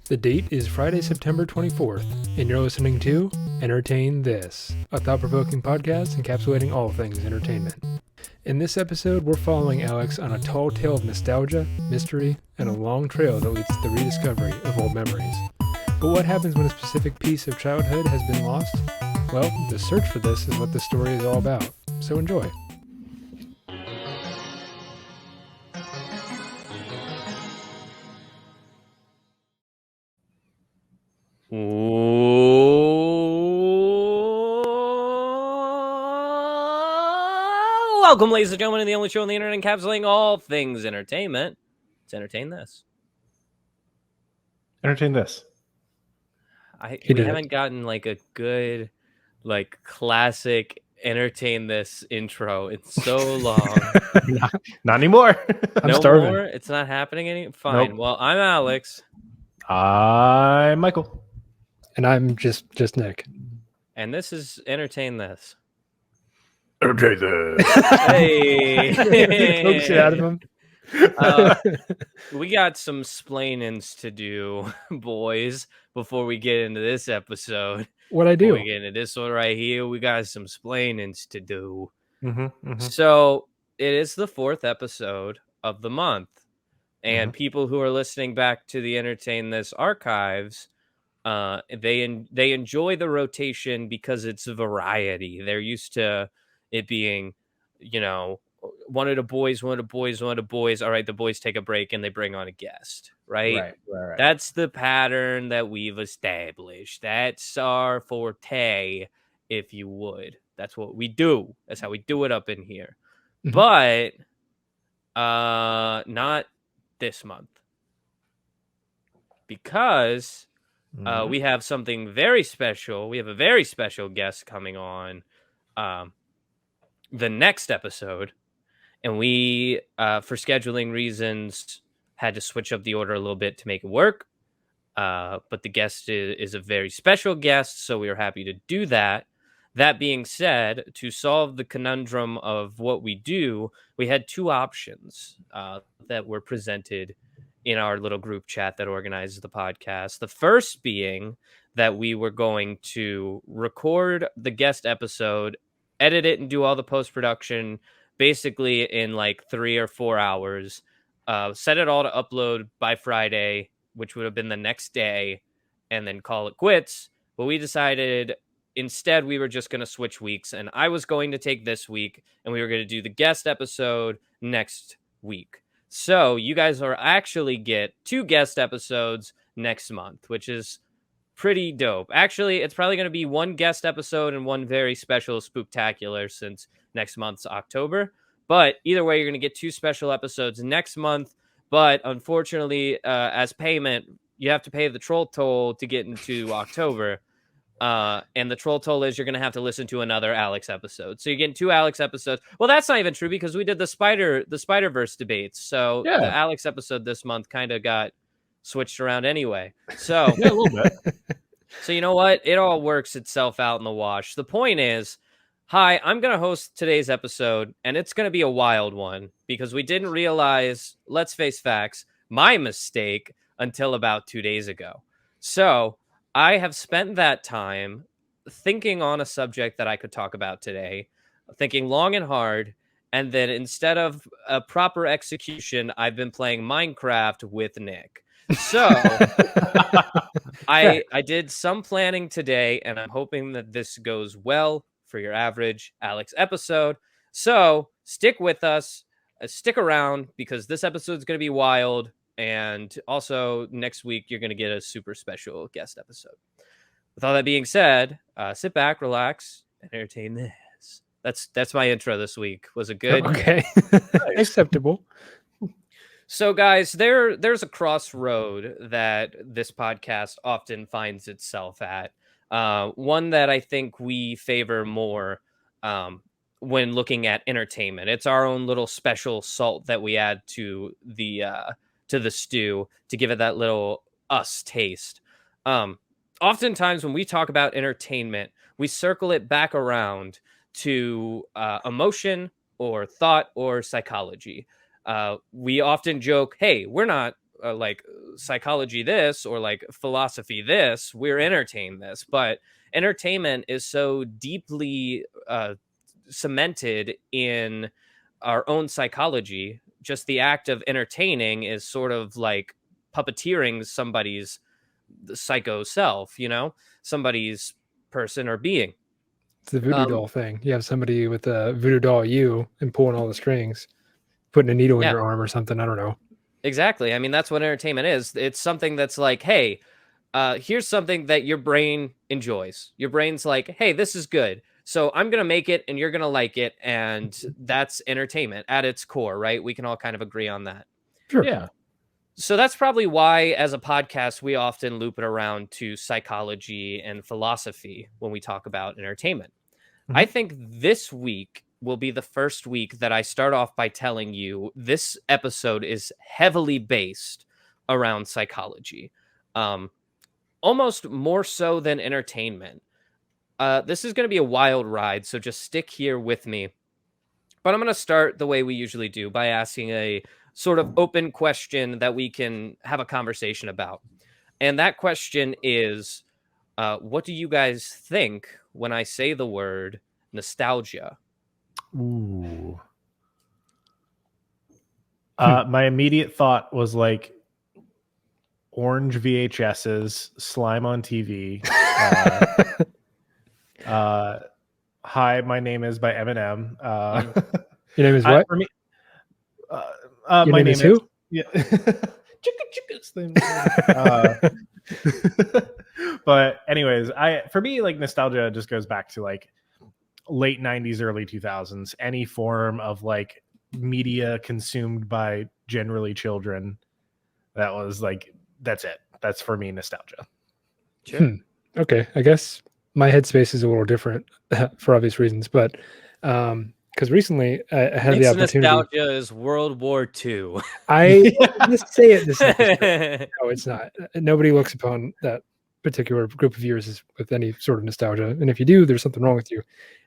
The date is Friday, September 24th, and you're listening to Entertain This, a thought-provoking podcast encapsulating all things entertainment. In this episode, we're following Alex on a tall tale of nostalgia, mystery, and a long trail that leads to the rediscovery of old memories. But what happens when a specific piece of childhood has been lost? Well, the search for this is what the story is all about, so enjoy. Welcome, ladies and gentlemen, to the only show on the internet encapsulating all things entertainment. Let's entertain this. Entertain this. We haven't gotten like a good, like classic entertain this intro in so long. Not anymore. I'm starving. More? It's not happening anymore? Fine. Nope. Well, I'm Alex. I'm Michael. And I'm just Nick. And this is Entertain This. Entertain this. Hey! Poke shit out of him. We got some splainings to do, boys, before we get into this episode. What'd I do? Before we get into this one right here, we got some splainings to do. Mm-hmm. So it is the 4th episode of the month. And people who are listening back to the Entertain This archives, they enjoy the rotation because it's variety. They're used to it being, one of the boys. All right, the boys take a break and they bring on a guest, right? Right. That's the pattern that we've established. That's our forte, if you would. That's what we do. That's how we do it up in here. But not this month. Because we have something very special. We have a very special guest coming on the next episode. And we, for scheduling reasons, had to switch up the order a little bit to make it work. But the guest is a very special guest, so we were happy to do that. That being said, to solve the conundrum of what we do, we had two options that were presented in our little group chat that organizes the podcast. The first being that we were going to record the guest episode, edit it, and do all the post-production basically in like 3 or 4 hours, set it all to upload by Friday, which would have been the next day, and then call it quits. But we decided instead we were just going to switch weeks, and I was going to take this week, and we were going to do the guest episode next week. So you guys are actually get 2 guest episodes next month, which is pretty dope. Actually, it's probably going to be 1 guest episode and 1 very special spooktacular since next month's October. But either way, you're going to get 2 special episodes next month. But unfortunately, as payment, you have to pay the troll toll to get into October. And the troll toll is you're going to have to listen to another Alex episode. So you're getting 2 Alex episodes. Well, that's not even true because we did the Spider-Verse debates. So the Alex episode this month kind of got switched around anyway. So a little bit. So you know what? It all works itself out in the wash. The point is, hi, I'm going to host today's episode, and it's going to be a wild one because we didn't realize, let's face facts, my mistake until about 2 days ago. So I have spent that time thinking on a subject that I could talk about today, thinking long and hard, and then instead of a proper execution, I've been playing Minecraft with Nick. So I did some planning today, and I'm hoping that this goes well for your average Alex episode. So stick with us, stick around, because this episode is going to be wild. And also next week, you're going to get a super special guest episode. With all that being said, sit back, relax, and entertain this. That's my intro this week. Was it good? Okay. Acceptable. So, guys, there's a crossroad that this podcast often finds itself at. One that I think we favor more when looking at entertainment. It's our own little special salt that we add to the stew to give it that little us taste. Oftentimes, when we talk about entertainment, we circle it back around to emotion or thought or psychology. We often joke, hey, we're not like psychology this or like philosophy this, we're entertained this. But entertainment is so deeply cemented in our own psychology. Just the act of entertaining is sort of like puppeteering somebody's psycho self, somebody's person or being. It's the voodoo doll thing. You have somebody with a voodoo doll you and pulling all the strings, putting a needle in your arm or something. I don't know. Exactly. I mean, that's what entertainment is. It's something that's like, hey, here's something that your brain enjoys. Your brain's like, hey, this is good. So I'm going to make it and you're going to like it. And that's entertainment at its core, right? We can all kind of agree on that. Sure. Yeah. So that's probably why, as a podcast, we often loop it around to psychology and philosophy when we talk about entertainment. Mm-hmm. I think this week will be the first week that I start off by telling you this episode is heavily based around psychology, almost more so than entertainment. This is going to be a wild ride, so just stick here with me. But I'm going to start the way we usually do by asking a sort of open question that we can have a conversation about. And that question is, what do you guys think when I say the word nostalgia? Ooh. My immediate thought was like orange VHSs, slime on TV. Hi, my name is by Eminem. Your name is what? For me, Your my name is who? Yeah. But anyways, for me, like nostalgia just goes back to like late 90s, early 2000s, any form of like media consumed by generally children. That was like, that's it. That's for me, nostalgia. Sure. Okay. I guess my headspace is a little different for obvious reasons, but because recently I had the opportunity. Nostalgia is World War II. I just say it this episode. No, it's not. Nobody looks upon that particular group of years with any sort of nostalgia, and if you do, there's something wrong with you.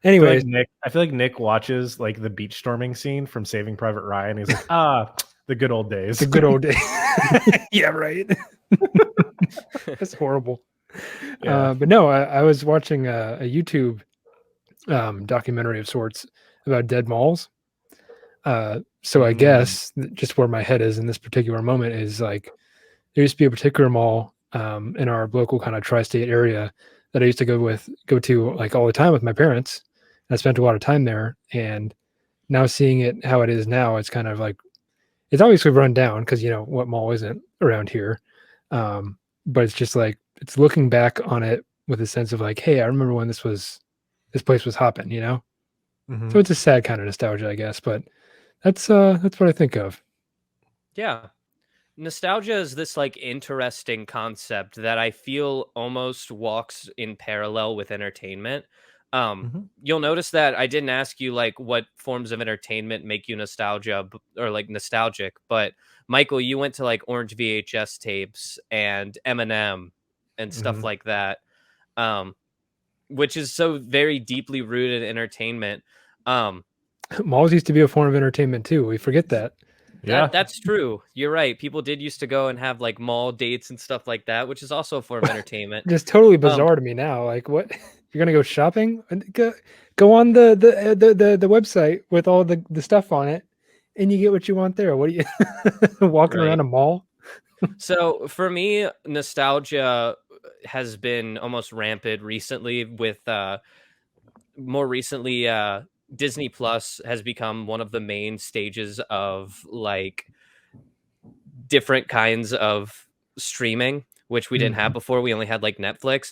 Anyway, I feel like Nick watches like the beach storming scene from Saving Private Ryan. He's like, the good old days. The good old days. Yeah, right. That's horrible. Yeah. But no, I was watching a YouTube documentary of sorts about dead malls. So I guess just where my head is in this particular moment is like there used to be a particular mall in our local kind of tri-state area that I used to go to like all the time with my parents. And I spent a lot of time there, and now seeing it how it is now, it's kind of like it's obviously run down because what mall isn't around here. But it's just like it's looking back on it with a sense of like, hey, I remember when this place was hopping, Mm-hmm. So it's a sad kind of nostalgia, I guess, but that's what I think of. Yeah. Nostalgia is this like interesting concept that I feel almost walks in parallel with entertainment. You'll notice that I didn't ask you like what forms of entertainment make you nostalgia or like nostalgic, but Michael, you went to like orange VHS tapes and Eminem and stuff like that, which is so very deeply rooted in entertainment. Malls used to be a form of entertainment too. We forget that. Yeah, that's true. You're right. People did used to go and have like mall dates and stuff like that, which is also a form of entertainment. Just totally bizarre to me now. Like, what? You're gonna go shopping? Go on the website with all the stuff on it, and you get what you want there. What are you walking around a mall? So for me, nostalgia has been almost rampant recently. With more recently, Disney Plus has become one of the main stages of like different kinds of streaming, which we didn't have before. We only had like Netflix.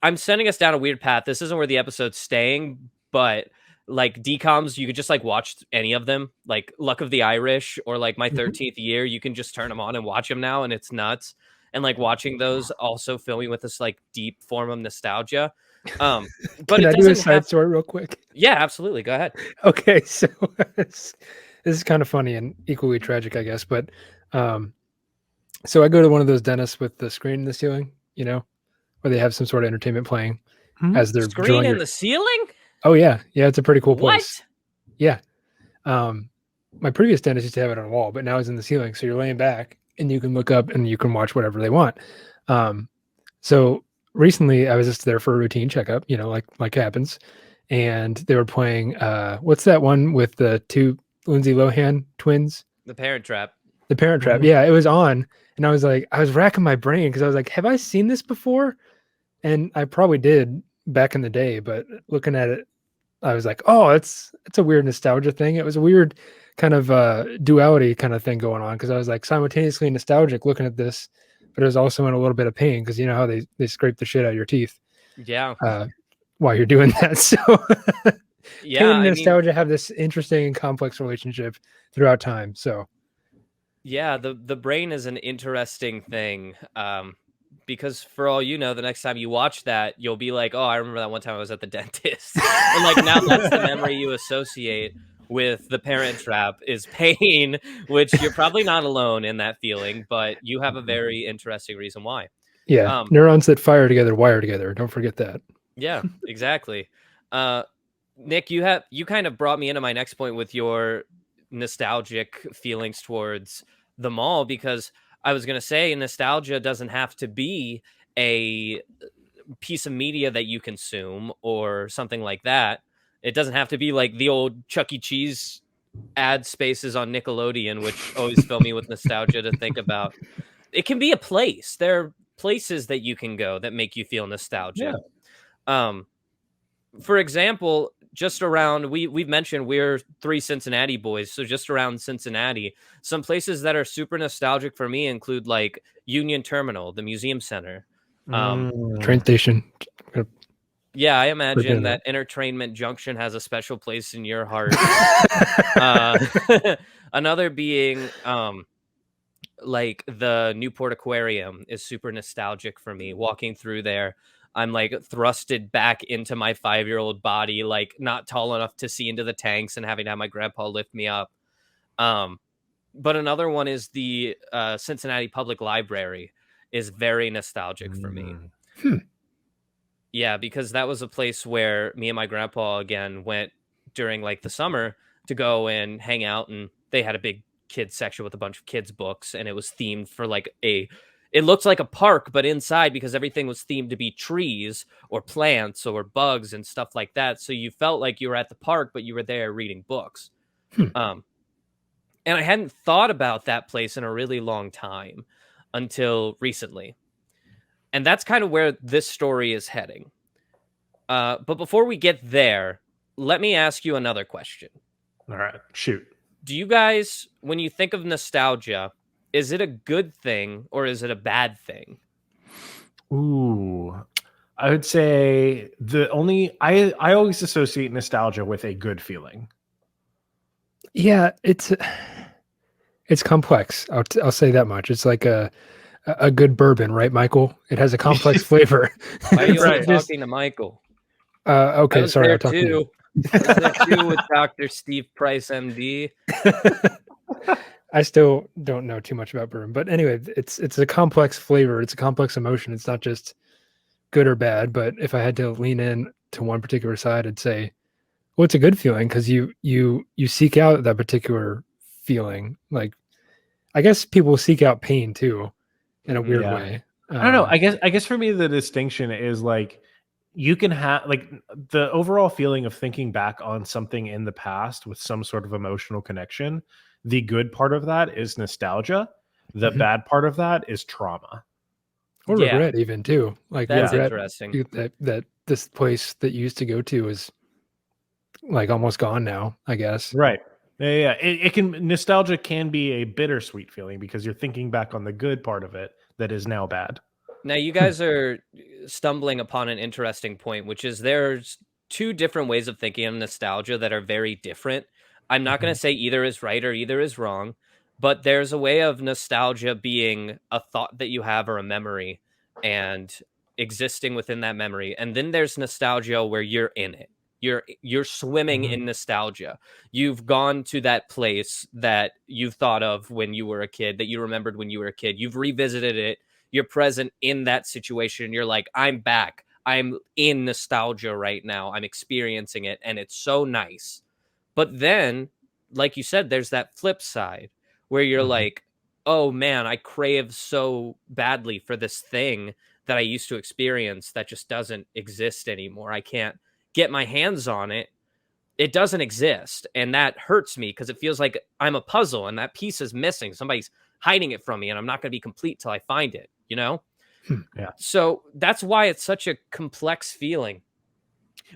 I'm sending us down a weird path. This isn't where the episode's staying, but like DComs, you could just like watch any of them, like Luck of the Irish or like My 13th Year. You can just turn them on and watch them now, and it's nuts. And like watching those also fill me with this like deep form of nostalgia. But can I do a side story real quick? Yeah, absolutely. Go ahead. Okay, so this is kind of funny and equally tragic, I guess. But so I go to one of those dentists with the screen in the ceiling, where they have some sort of entertainment playing as they're screen in the ceiling. Oh yeah, it's a pretty cool place. What? Yeah. My previous dentist used to have it on a wall, but now it's in the ceiling. So you're laying back and you can look up and you can watch whatever they want. So recently I was just there for a routine checkup, like happens. And they were playing, what's that one with the two Lindsay Lohan twins? The Parent Trap. The Parent Trap. Yeah, it was on. And I was racking my brain because I was like, have I seen this before? And I probably did back in the day, but looking at it, I was like, oh, it's a weird nostalgia thing. It was a weird kind of duality kind of thing going on because I was like simultaneously nostalgic looking at this, but it was also in a little bit of pain because you know how they scrape the shit out of your teeth. Yeah. While you're doing that. So yeah, pain and nostalgia have this interesting and complex relationship throughout time. So yeah, the brain is an interesting thing. Because for all you know, the next time you watch that, you'll be like, oh, I remember that one time I was at the dentist. And like now that's the memory you associate with the Parent Trap is pain, which you're probably not alone in that feeling, but you have a very interesting reason why. Yeah, neurons that fire together wire together. Don't forget that. Yeah, exactly. Nick, you kind of brought me into my next point with your nostalgic feelings towards the mall, because I was going to say nostalgia doesn't have to be a piece of media that you consume or something like that. It doesn't have to be like the old Chuck E. Cheese ad spaces on Nickelodeon, which always fill me with nostalgia to think about. It can be a place. There are places that you can go that make you feel nostalgia. Yeah. For example, just around, we've mentioned we're 3 Cincinnati boys, so just around Cincinnati, some places that are super nostalgic for me include like Union Terminal, the museum center, train station. Yeah, I imagine that Entertainment Junction has a special place in your heart. Another being like the Newport Aquarium is super nostalgic for me. Walking through there, I'm like thrusted back into my 5-year-old body, like not tall enough to see into the tanks and having to have my grandpa lift me up. But another one is the Cincinnati Public Library is very nostalgic for me. Yeah, because that was a place where me and my grandpa again went during like the summer to go and hang out, and they had a big kids section with a bunch of kids books, and it was themed for like it looked like a park, but inside, because everything was themed to be trees or plants or bugs and stuff like that. So you felt like you were at the park, but you were there reading books. And I hadn't thought about that place in a really long time until recently. And that's kind of where this story is heading. But before we get there, let me ask you another question. All right, shoot. Do you guys, when you think of nostalgia, is it a good thing or is it a bad thing? Ooh, I would say I always associate nostalgia with a good feeling. Yeah, it's complex. I'll say that much. It's like a good bourbon, right, Michael? It has a complex flavor. Why are you always talking to Michael? Okay, sorry. I'll talk to you. I was there too with Dr. Steve Price, MD. I still don't know too much about bourbon, but anyway, it's a complex flavor. It's a complex emotion. It's not just good or bad. But if I had to lean in to one particular side, I'd say, well, it's a good feeling because you seek out that particular feeling. Like, I guess people seek out pain too, in a weird way. I don't know. I guess for me the distinction is like you can have like the overall feeling of thinking back on something in the past with some sort of emotional connection. The good part of that is nostalgia. The bad part of that is trauma. Or regret even too. Like that's regret interesting. That this place that you used to go to is like almost gone now, I guess. Right. Yeah. Nostalgia can be a bittersweet feeling because you're thinking back on the good part of it that is now bad. Now you guys are stumbling upon an interesting point, which is there's 2 different ways of thinking of nostalgia that are very different. I'm not going to say either is right or either is wrong, but there's a way of nostalgia being a thought that you have or a memory and existing within that memory. And then there's nostalgia where you're in it. You're swimming in nostalgia. You've gone to that place that you thought of when you were a kid, that you remembered when you were a kid. You've revisited it. You're present in that situation. You're like, I'm back. I'm in nostalgia right now. I'm experiencing it. And it's so nice. But then, like you said, there's that flip side where you're like, oh man, I crave so badly for this thing that I used to experience that just doesn't exist anymore. I can't get my hands on it. It doesn't exist. And that hurts me because it feels like I'm a puzzle and that piece is missing. Somebody's hiding it from me and I'm not going to be complete till I find it, you know? Yeah. So that's why it's such a complex feeling.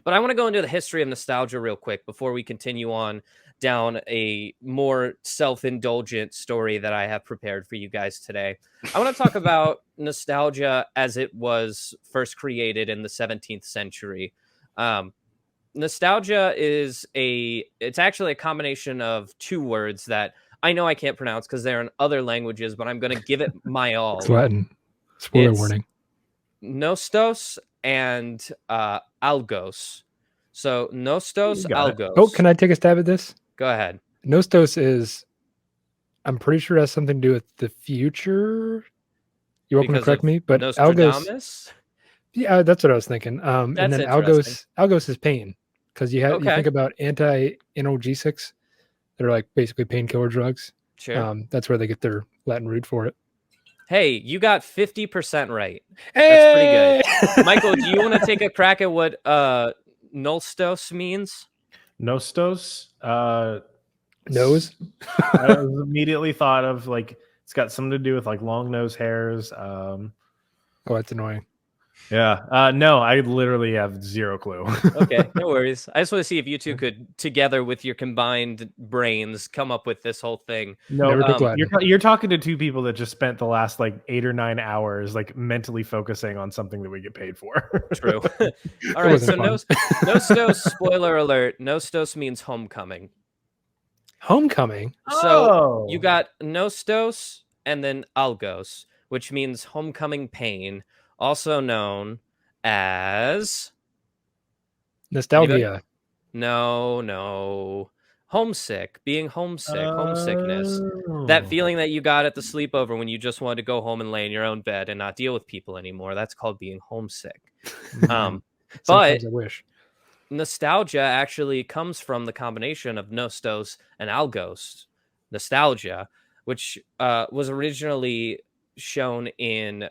But I want to go into the history of nostalgia real quick before we continue on down a more self-indulgent story that I have prepared for you guys today. I want to talk about nostalgia as it was first created in the 17th century. Nostalgia it's actually a combination of two words that I know I can't pronounce because they're in other languages, but I'm going to give it my all. It's Latin. Spoiler It's warning. Nostos and algos. So nostos, algos. Oh, can I take a stab at this? Go ahead. Nostos is, I'm pretty sure it has something to do with the future. You're welcome to correct me, but algos. Nostradamus? Yeah, that's what I was thinking. And That's then interesting. algos is pain because you Okay. think about anti-analgesics that are like basically painkiller drugs. Sure. That's where they get their Latin root for it. Hey, you got 50% right. Hey! That's pretty good. Michael, do you want to take a crack at what nostos means? Nostos, Nose. I was immediately thought of like it's got something to do with like long nose hairs. Oh, that's annoying. Yeah. No, I literally have zero clue. Okay, no worries. I just want to see if you two could, together with your combined brains, come up with this whole thing. No, Never took Latin. you're talking to two people that just spent the last like 8 or 9 hours like mentally focusing on something that we get paid for. True. All right, so wasn't nostos, spoiler alert, nostos means homecoming. Homecoming. So you got nostos and then algos, which means homecoming pain, also known as Nostalgia. anybody? No. Homesick, being homesick, homesickness. That feeling that you got at the sleepover when you just wanted to go home and lay in your own bed and not deal with people anymore. That's called being homesick. But Sometimes I wish. nostalgia actually comes from the combination of nostos and algos. Nostalgia, which was originally shown in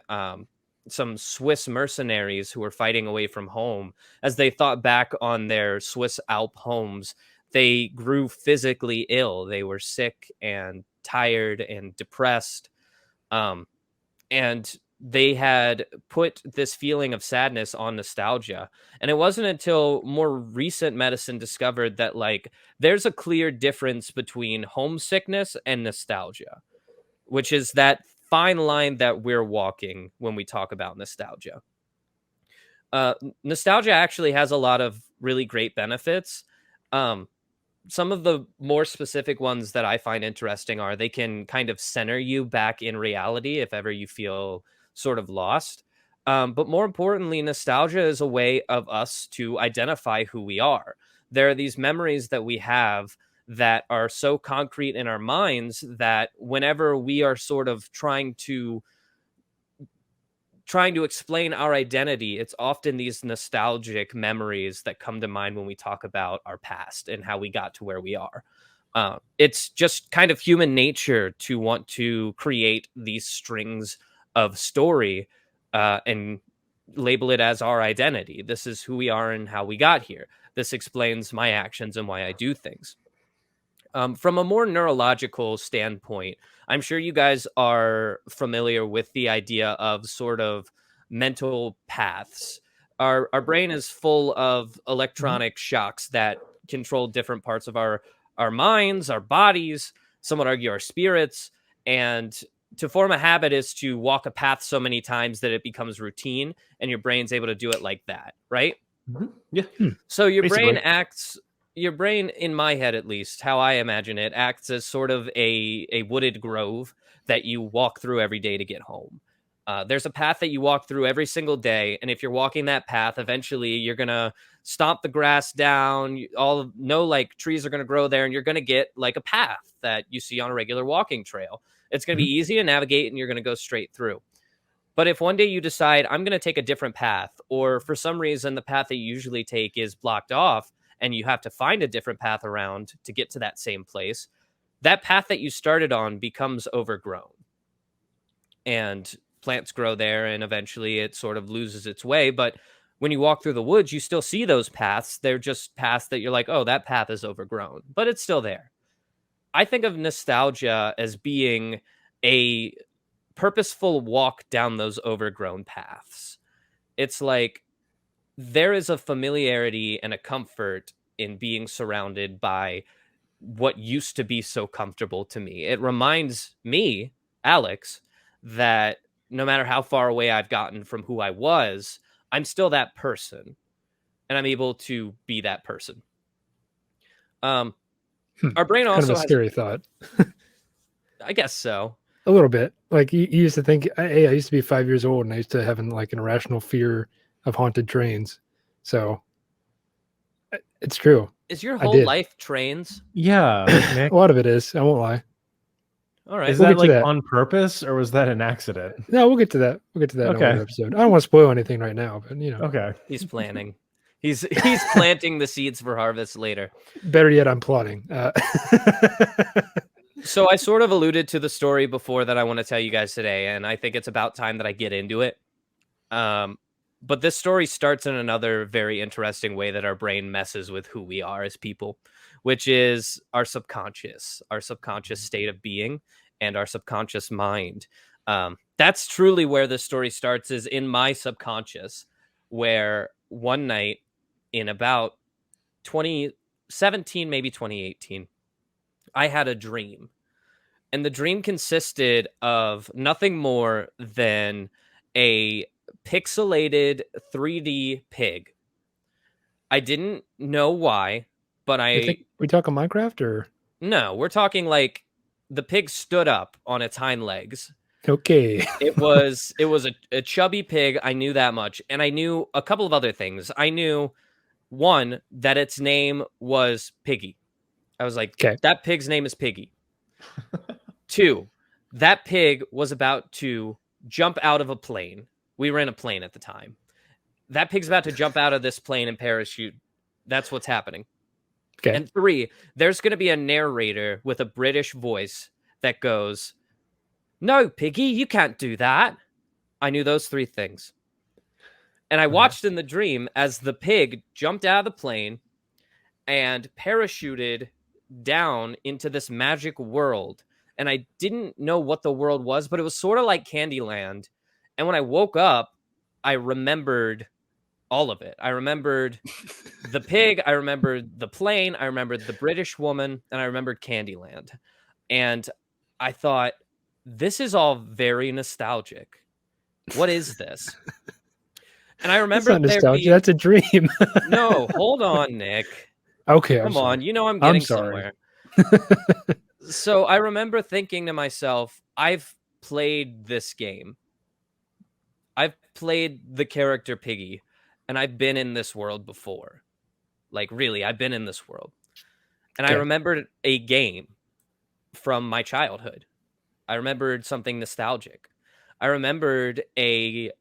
some Swiss mercenaries who were fighting away from home. As they thought back on their Swiss Alp homes, they grew physically ill. They were sick and tired and depressed. And they had put this feeling of sadness on nostalgia. And it wasn't until more recent medicine discovered that like there's a clear difference between homesickness and nostalgia, which is that fine line that we're walking when we talk about nostalgia. Nostalgia actually has a lot of really great benefits. Some of the more specific ones that I find interesting are they can kind of center you back in reality if ever you feel sort of lost. But more importantly, nostalgia is a way of us to identify who we are. There are these memories that we have that are so concrete in our minds that whenever we are sort of trying to explain our identity, it's often these nostalgic memories that come to mind when we talk about our past and how we got to where we are. It's just kind of human nature to want to create these strings of story and label it as our identity. This is who we are and how we got here. This explains my actions and why I do things. From a more neurological standpoint, I'm sure you guys are familiar with the idea of sort of mental paths. Our brain is full of electronic shocks that control different parts of our minds, our bodies, some would argue our spirits. And to form a habit is to walk a path so many times that it becomes routine and your brain's able to do it like that, right? Mm-hmm. Yeah. So your Basically. brain acts... Your brain, in my head at least, how I imagine it, acts as sort of a wooded grove that you walk through every day to get home. There's a path that you walk through every single day, and if you're walking that path, eventually you're gonna stomp the grass down. Like trees are gonna grow there, and you're gonna get like a path that you see on a regular walking trail. It's gonna be easy to navigate, and you're gonna go straight through. But if one day you decide I'm gonna take a different path, or for some reason the path that you usually take is blocked off, and you have to find a different path around to get to that same place, that path that you started on becomes overgrown. and plants grow there, and eventually it sort of loses its way. But when you walk through the woods, you still see those paths. They're just paths that you're like, oh, that path is overgrown, but it's still there. I think of nostalgia as being a purposeful walk down those overgrown paths. It's like there is a familiarity and a comfort in being surrounded by what used to be so comfortable to me. It reminds me, Alex, that no matter how far away I've gotten from who I was, I'm still that person, and I'm able to be that person. Our brain also kind of a scary thought. I guess so. A little bit. Like you used to think, hey, I used to be 5 years old and I used to have like an irrational fear of haunted trains. So it's true. Is your whole life trains? Yeah, Nick. A lot of it is. I won't lie. All right. Is that like on purpose or was that an accident? No, we'll get to that. We'll get to that in another episode. I don't want to spoil anything right now, but you know. Okay. He's planning. He's planting the seeds for harvest later. Better yet, I'm plotting. So I sort of alluded to the story before that I want to tell you guys today, and I think it's about time that I get into it. But this story starts in another very interesting way that our brain messes with who we are as people, which is our subconscious state of being and our subconscious mind. That's truly where this story starts, is in my subconscious, where one night in about 2017, maybe 2018, I had a dream. And the dream consisted of nothing more than a pixelated 3D pig. I didn't know why, but we talking Minecraft or? No, we're talking like the pig stood up on its hind legs. Okay. It was a chubby pig. I knew that much. And I knew a couple of other things. I knew, one, that its name was Piggy. I was like, okay, that pig's name is Piggy. 2, that pig was about to jump out of a plane. We were in a plane at the time. That pig's about to jump out of this plane and parachute. That's what's happening. Okay. And 3, there's going to be a narrator with a British voice that goes, "No, Piggy, you can't do that." I knew those 3 things. And I watched in the dream as the pig jumped out of the plane and parachuted down into this magic world. And I didn't know what the world was, but it was sort of like Candyland. And when I woke up, I remembered all of it. I remembered the pig, I remembered the plane, I remembered the British woman, and I remembered Candyland. And I thought, this is all very nostalgic. What is this? And I remember that's not nostalgia. That's a dream. No, hold on, Nick. Okay, come on. You know I'm getting somewhere. So I remember thinking to myself, I've played this game. I've played the character Piggy, and I've been in this world before. Like, really, I've been in this world. And I remembered a game from my childhood. I remembered something nostalgic. I remembered a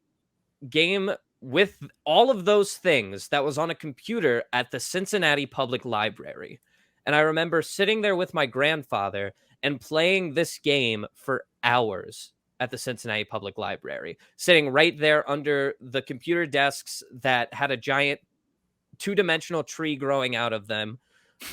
game with all of those things that was on a computer at the Cincinnati Public Library. And I remember sitting there with my grandfather and playing this game for hours at the Cincinnati Public Library, sitting right there under the computer desks that had a giant 2-dimensional tree growing out of them.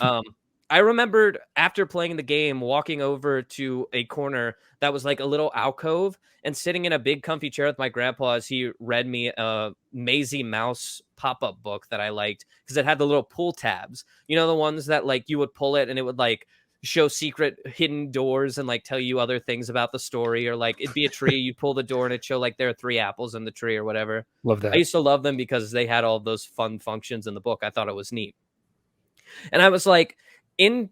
I remembered after playing the game, walking over to a corner that was like a little alcove and sitting in a big comfy chair with my grandpa as he read me a Maisie Mouse pop-up book that I liked because it had the little pull tabs. You know, the ones that like you would pull it and it would like show secret hidden doors and like tell you other things about the story, or like it'd be a tree, you'd pull the door and it'd show like there are 3 apples in the tree or whatever. Love that. I used to love them because they had all those fun functions in the book. I thought it was neat. And I was like, in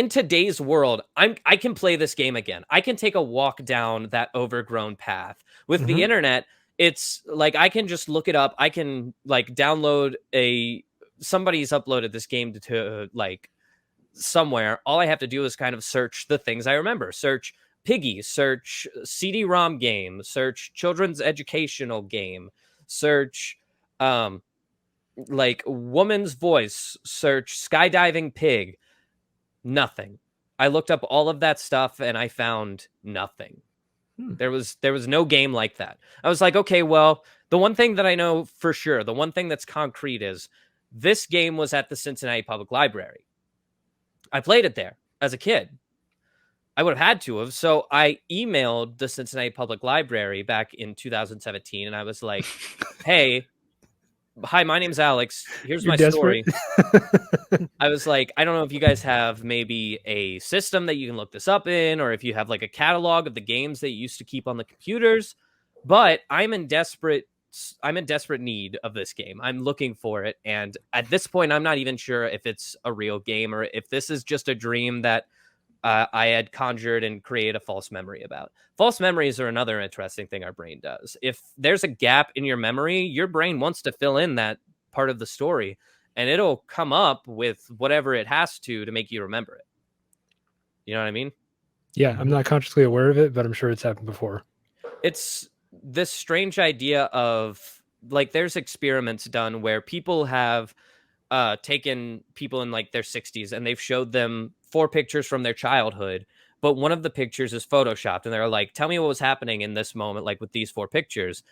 today's world, I can play this game again. I can take a walk down that overgrown path. With the internet, it's like I can just look it up. I can like download somebody's uploaded this game to like somewhere. All I have to do is kind of search the things I remember. Search Piggy, search CD-ROM game, search children's educational game, search like woman's voice, search skydiving pig. Nothing. I looked up all of that stuff and I found nothing. There was no game like that. I was like, okay, well, the one thing that I know for sure, the one thing that's concrete is this game was at the Cincinnati Public Library. I played it there as a kid. I would have had to have. So I emailed the Cincinnati Public Library back in 2017, and I was like, hey, hi, my name's Alex. Here's my story. I was like, I don't know if you guys have maybe a system that you can look this up in, or if you have like a catalog of the games that you used to keep on the computers, but I'm in desperate need of this game. I'm looking for it. And at this point, I'm not even sure if it's a real game or if this is just a dream that I had conjured and created a false memory about. False memories are another interesting thing our brain does. If there's a gap in your memory, your brain wants to fill in that part of the story, and it'll come up with whatever it has to make you remember it. You know what I mean? Yeah, I'm not consciously aware of it, but I'm sure it's happened before. It's this strange idea of, like, there's experiments done where people have taken people in like their 60s and they've showed them 4 pictures from their childhood, but one of the pictures is photoshopped, and they're like, tell me what was happening in this moment, like with these 4 pictures.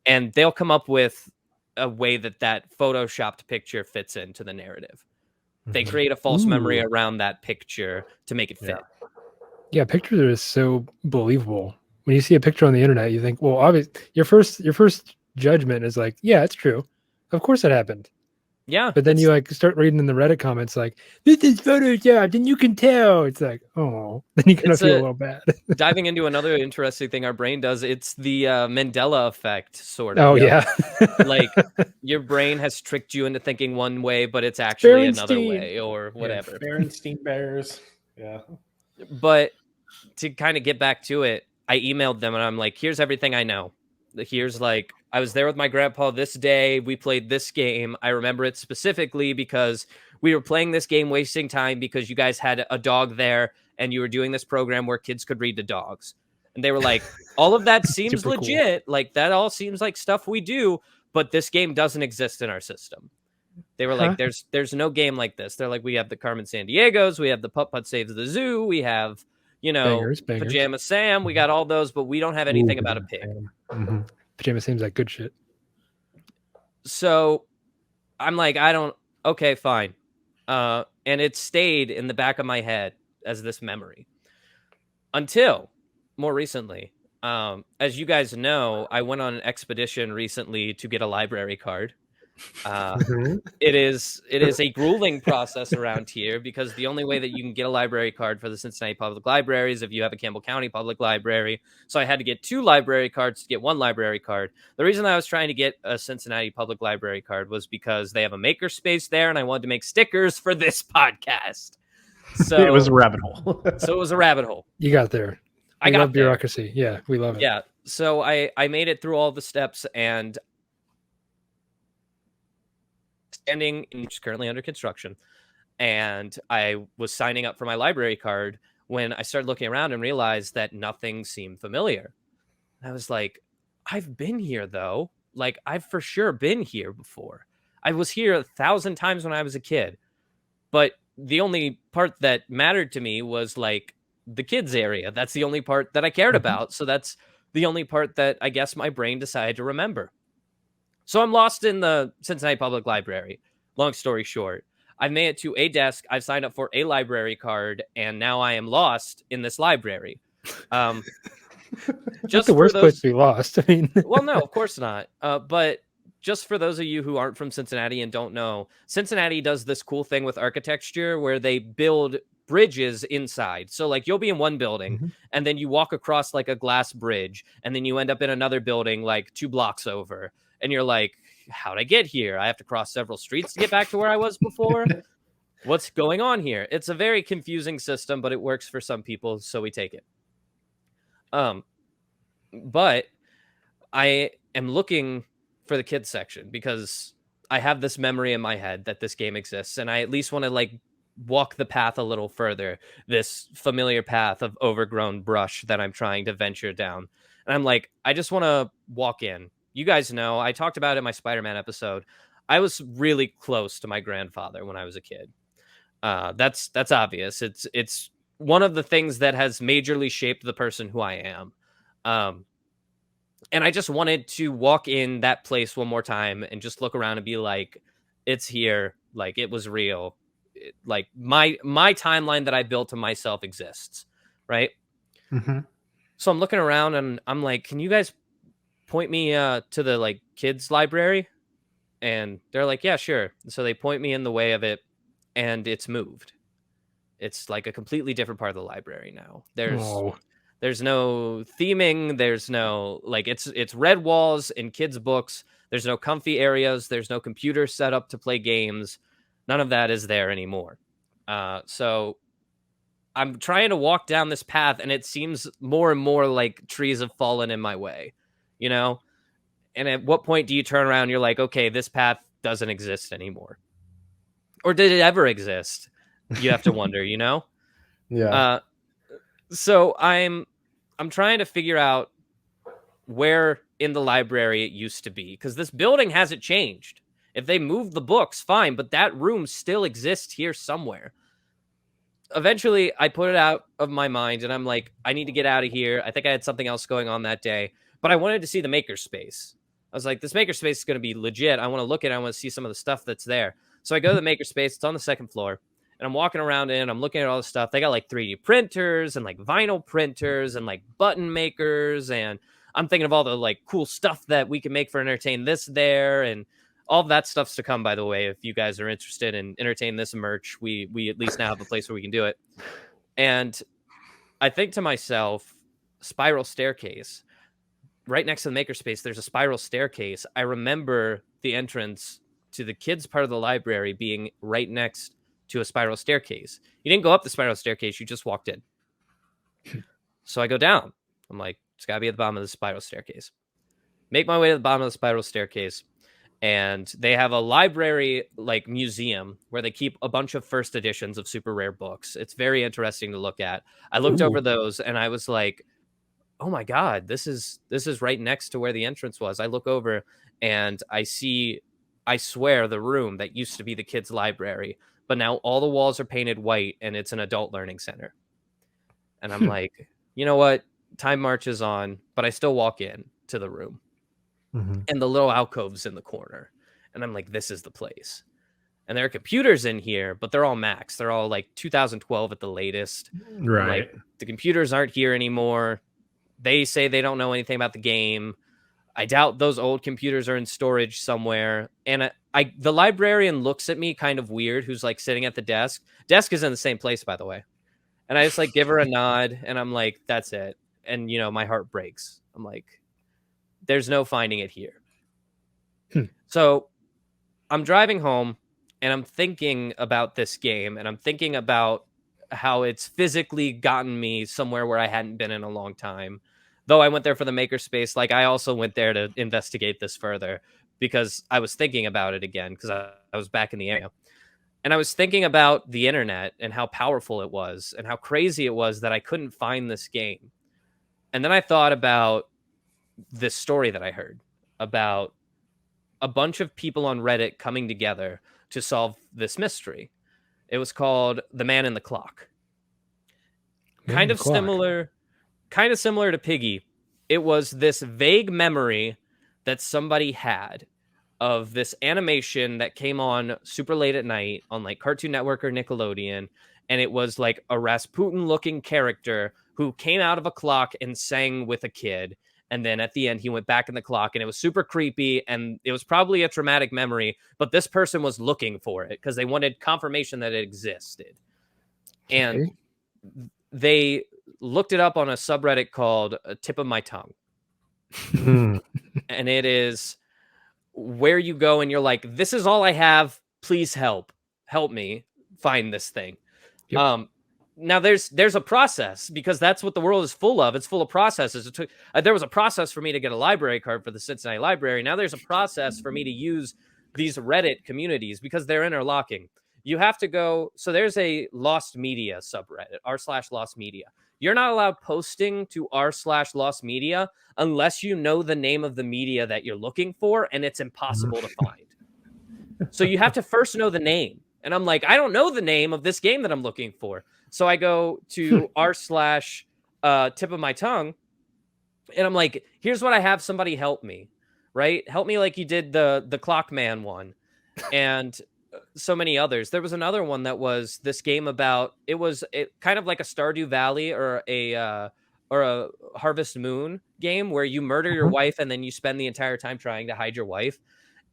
And they'll come up with a way that photoshopped picture fits into the narrative. They create a false memory around that picture to make it fit. Yeah, pictures are so believable. When you see a picture on the internet, you think, well, obviously, your first judgment is like, yeah, it's true. Of course it happened. Yeah. But then you like start reading in the Reddit comments like, this is photoshopped and you can tell. It's like, oh, then you kind of feel a little bad. Diving into another interesting thing our brain does, it's the Mandela effect, sort of. Oh, yeah. Like, your brain has tricked you into thinking one way, but it's actually another way, or whatever. Yeah, Berenstein Bears. Yeah. But to kind of get back to it, I emailed them and I'm like, here's everything I know. Here's like, I was there with my grandpa this day. We played this game. I remember it specifically because we were playing this game, wasting time because you guys had a dog there and you were doing this program where kids could read to dogs. And they were like, all of that seems legit. Cool. Like, that all seems like stuff we do, but this game doesn't exist in our system. They were like, there's no game like this. They're like, we have the Carmen Sandiegos. We have the Putt Putt Saves the Zoo. We have, you know, bangers. Pajama Sam. We got all those, but we don't have anything about a pig. Pajama Sam's like good shit. So I'm like, okay, fine. And it stayed in the back of my head as this memory until more recently. As you guys know, I went on an expedition recently to get a library card. It is a grueling process around here because the only way that you can get a library card for the Cincinnati Public Library is if you have a Campbell County Public Library. So I had to get 2 library cards to get 1 library card. The reason I was trying to get a Cincinnati Public Library card was because they have a makerspace there and I wanted to make stickers for this podcast. So it was a rabbit hole. So it was a rabbit hole. You got there. I got love bureaucracy. Yeah, we love it. Yeah. So I made it through all the steps, and standing in, which is currently under construction, and I was signing up for my library card when I started looking around and realized that nothing seemed familiar. I was like, I've been here though. Like, I've for sure been here before. I was here 1,000 times when I was a kid, but the only part that mattered to me was like the kids area. That's the only part that I cared about. So that's the only part that I guess my brain decided to remember. So I'm lost in the Cincinnati Public Library. Long story short, I've made it to a desk. I've signed up for a library card, and now I am lost in this library. Just the worst place to be lost. I mean, well, no, of course not. But just for those of you who aren't from Cincinnati and don't know, Cincinnati does this cool thing with architecture where they build bridges inside. So like you'll be in one building and then you walk across like a glass bridge and then you end up in another building like 2 blocks over. And you're like, how'd I get here? I have to cross several streets to get back to where I was before. What's going on here? It's a very confusing system, but it works for some people. So we take it. But I am looking for the kids section because I have this memory in my head that this game exists. And I at least want to like walk the path a little further, this familiar path of overgrown brush that I'm trying to venture down. And I'm like, I just want to walk in. You guys know, I talked about it in my Spider-Man episode. I was really close to my grandfather when I was a kid. That's obvious. It's one of the things that has majorly shaped the person who I am. And I just wanted to walk in that place one more time and just look around and be like, it's here. Like, it was real. Like, my timeline that I built to myself exists. Right. Mm-hmm. So I'm looking around and I'm like, can you guys point me to the like kids library? And they're like, yeah, sure. So they point me in the way of it, and it's moved. It's like a completely different part of the library now. There's no theming. There's no like it's red walls and kids' books. There's no comfy areas. There's no computer set up to play games. None of that is there anymore. So I'm trying to walk down this path, and it seems more and more like trees have fallen in my way, you know? And at what point do you turn around and you're like, okay, this path doesn't exist anymore? Or did it ever exist? You have to wonder, you know? Yeah. So I'm trying to figure out where in the library it used to be, because this building hasn't changed. If they moved the books, fine, but that room still exists here somewhere. Eventually, I put it out of my mind, and I'm like, I need to get out of here. I think I had something else going on that day, but I wanted to see the makerspace. I was like, this makerspace is going to be legit. I want to look at it. I want to see some of the stuff that's there. So I go to the makerspace. It's on the second floor. And I'm walking around in, I'm looking at all the stuff. They got like 3D printers and like vinyl printers and like button makers. And I'm thinking of all the like cool stuff that we can make for Entertain This there. And all of that stuff's to come, by the way. If you guys are interested in Entertain This merch, we at least now have a place where we can do it. And I think to myself, spiral staircase. Right next to the makerspace, there's a spiral staircase. I remember the entrance to the kids' part of the library being right next to a spiral staircase. You didn't go up the spiral staircase, you just walked in. So I go down. I'm like, it's got to be at the bottom of the spiral staircase. Make my way to the bottom of the spiral staircase, and they have a library like museum where they keep a bunch of first editions of super rare books. It's very interesting to look at. I looked over those and I was like, oh my God, this is right next to where the entrance was. I look over and I see, I swear, the room that used to be the kids' library, but now all the walls are painted white and it's an adult learning center. And I'm like, you know what? Time marches on, but I still walk in to the room. Mm-hmm. And the little alcove's in the corner. And I'm like, this is the place. And there are computers in here, but they're all Macs. They're all like 2012 at the latest. Right. Like, the computers aren't here anymore. They say they don't know anything about the game. I doubt those old computers are in storage somewhere. And the librarian looks at me kind of weird, who's like sitting at the desk. Desk is in the same place, by the way. And I just like give her a nod, and I'm like, that's it. And, you know, my heart breaks. I'm like, there's no finding it here. So I'm driving home, and I'm thinking about this game, and I'm thinking about how it's physically gotten me somewhere where I hadn't been in a long time. Though I went there for the makerspace, like I also went there to investigate this further because I was thinking about it again because I was back in the area. And I was thinking about the internet and how powerful it was and how crazy it was that I couldn't find this game. And then I thought about this story that I heard about a bunch of people on Reddit coming together to solve this mystery. It was called The Man in the Clock. Kind of similar to Piggy. It was this vague memory that somebody had of this animation that came on super late at night on like Cartoon Network or Nickelodeon. And it was like a Rasputin looking character who came out of a clock and sang with a kid. And then at the end, he went back in the clock, and it was super creepy. And it was probably a traumatic memory, but this person was looking for it because they wanted confirmation that it existed. Okay. And they looked it up on a subreddit called Tip of My Tongue. And it is where you go and you're like, this is all I have. Please help me find this thing. Yep. Now there's a process because that's what the world is full of. It's full of processes. It took, there was a process for me to get a library card for the Cincinnati Library. Now there's a process for me to use these Reddit communities because they're interlocking. You have to go. So there's a Lost Media subreddit, r/Lost Media. You're not allowed posting to r/Lost Media unless you know the name of the media that you're looking for, and it's impossible to find. So you have to first know the name. And I'm like, I don't know the name of this game that I'm looking for. So I go to r/Tip of My Tongue, And I'm like, here's what I have. Somebody help me, right? Help me like you did the Clockman one and so many others. There was another one that was this game about, it kind of like a Stardew Valley or a Harvest Moon game where you murder your wife and then you spend the entire time trying to hide your wife.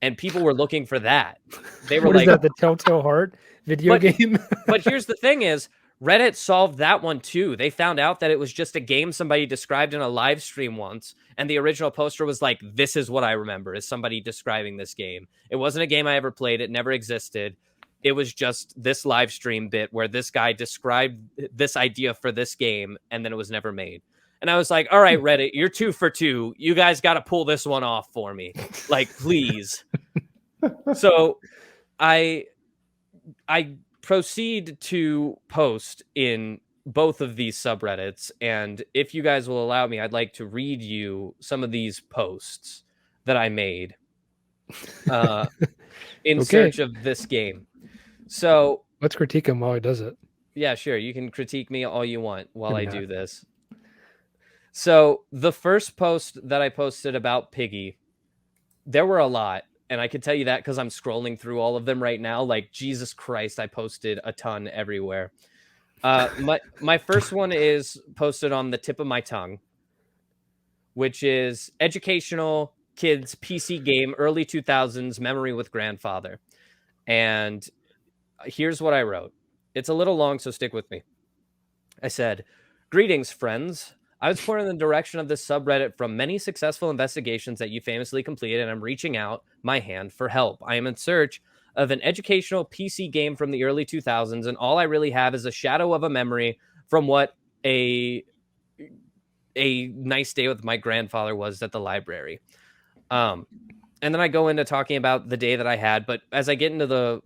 And people were looking for that. They were What like, is that, the Telltale Heart video game? But here's the thing is, Reddit solved that one too. They found out that it was just a game somebody described in a live stream once, and the original poster was like, this is what I remember, is somebody describing this game. It wasn't a game I ever played. It never existed. It was just this live stream bit where this guy described this idea for this game, and then it was never made. And I was like, all right, Reddit, you're 2 for 2. You guys got to pull this one off for me. Like, please. So I proceed to post in both of these subreddits. And if you guys will allow me, I'd like to read you some of these posts that I made in search of this game. So let's critique him while he does it. Yeah, sure. You can critique me all you want while I do this. So the first post that I posted about Piggy, there were a lot. And I can tell you that because I'm scrolling through all of them right now. Like, Jesus Christ, I posted a ton everywhere. My first one is posted on the tip of my tongue, which is educational kids PC game, early 2000s, memory with grandfather. And here's what I wrote. It's a little long, so stick with me. I said, greetings, friends. I was pointed in the direction of this subreddit from many successful investigations that you famously completed, and I'm reaching out my hand for help. I am in search of an educational PC game from the early 2000s, and all I really have is a shadow of a memory from what a nice day with my grandfather was at the library. And then I go into talking about the day that I had, but as I get into the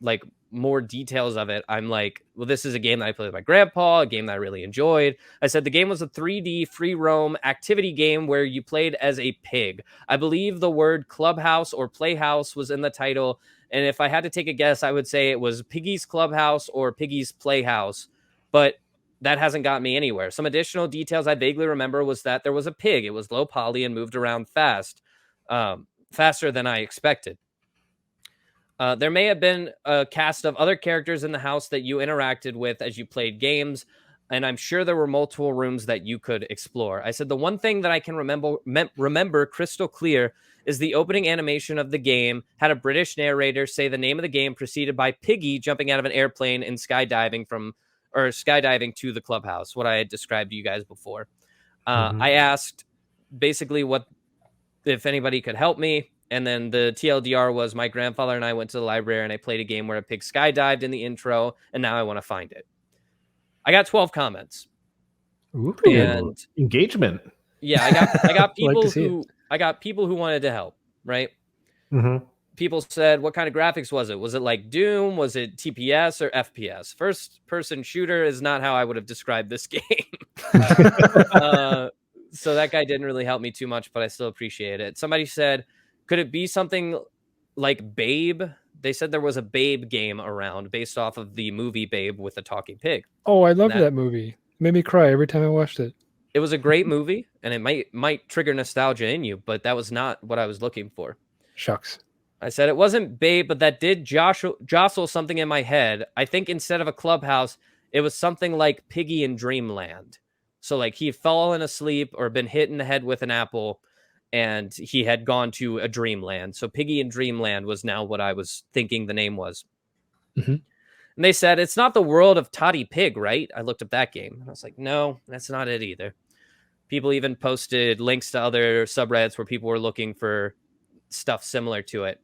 more details of it, I'm like, well, this is a game that I played with my grandpa, a game that I really enjoyed. I said the game was a 3D free roam activity game where you played as a pig. I believe the word clubhouse or playhouse was in the title. And if I had to take a guess, I would say it was Piggy's Clubhouse or Piggy's Playhouse. But that hasn't got me anywhere. Some additional details I vaguely remember was that there was a pig. It was low poly and moved around fast, faster than I expected. There may have been a cast of other characters in the house that you interacted with as you played games, and I'm sure there were multiple rooms that you could explore. I said the one thing that I can remember crystal clear is the opening animation of the game had a British narrator say the name of the game preceded by Piggy jumping out of an airplane and skydiving to the clubhouse, what I had described to you guys before. I asked basically if anybody could help me. And then the TLDR was my grandfather and I went to the library and I played a game where a pig skydived in the intro, and now I want to find it. I got 12 comments. Ooh, and engagement. Yeah, I got people I got people who wanted to help, right? Mm-hmm. People said, what kind of graphics was it? Was it like Doom? Was it TPS or FPS? First person shooter is not how I would have described this game. So that guy didn't really help me too much, but I still appreciate it. Somebody said, could it be something like Babe? They said there was a Babe game around based off of the movie Babe with a talking pig. Oh, I loved that movie. It made me cry every time I watched it. It was a great movie, and it might trigger nostalgia in you, but that was not what I was looking for. Shucks. I said it wasn't Babe, but that did jostle something in my head. I think instead of a clubhouse, it was something like Piggy in Dreamland. So like he had fallen asleep or been hit in the head with an apple, and he had gone to a dreamland. So Piggy in Dreamland was now what I was thinking the name was. Mm-hmm. And they said, it's not the world of Toddy Pig, right? I looked up that game. And I was like, no, that's not it either. People even posted links to other subreddits where people were looking for stuff similar to it.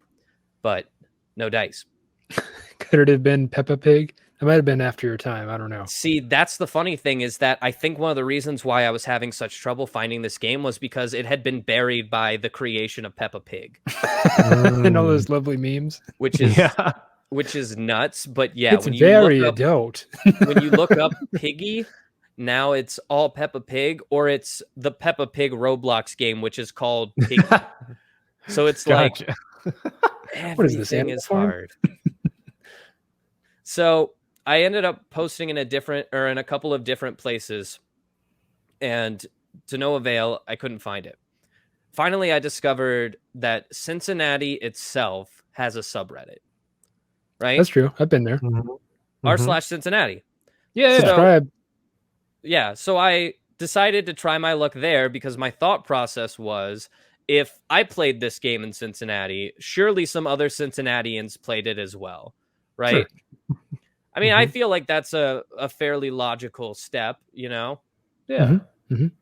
But no dice. Could it have been Peppa Pig? It might have been after your time. I don't know. See, that's the funny thing is that I think one of the reasons why I was having such trouble finding this game was because it had been buried by the creation of Peppa Pig. And all those lovely memes. Which is nuts. But yeah, it's very adult. When you look up Piggy, now it's all Peppa Pig, or it's the Peppa Pig Roblox game, which is called Piggy. So it's gotcha. Like everything is hard. So I ended up posting in a couple of different places, and to no avail. I couldn't find it. Finally, I discovered that Cincinnati itself has a subreddit. Right? That's true. I've been there. r/Cincinnati. Yeah. Subscribe. Yeah. So I decided to try my luck there because my thought process was, if I played this game in Cincinnati, surely some other Cincinnatians played it as well. Right? Sure. I mean, I feel like that's a fairly logical step, you know? Yeah.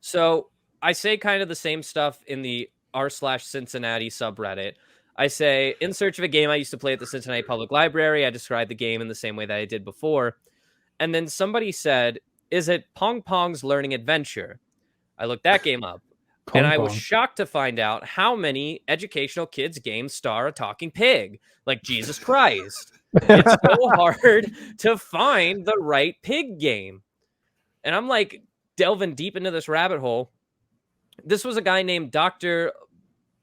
So I say kind of the same stuff in the r/Cincinnati subreddit. I say, in search of a game I used to play at the Cincinnati Public Library. I described the game in the same way that I did before. And then somebody said, is it Pong Pong's Learning Adventure? I looked that game up. Pong and I Pong. was shocked to find out how many educational kids games star a talking pig. Like, Jesus Christ. It's so hard to find the right pig game. And I'm like delving deep into this rabbit hole. This was a guy named Dr.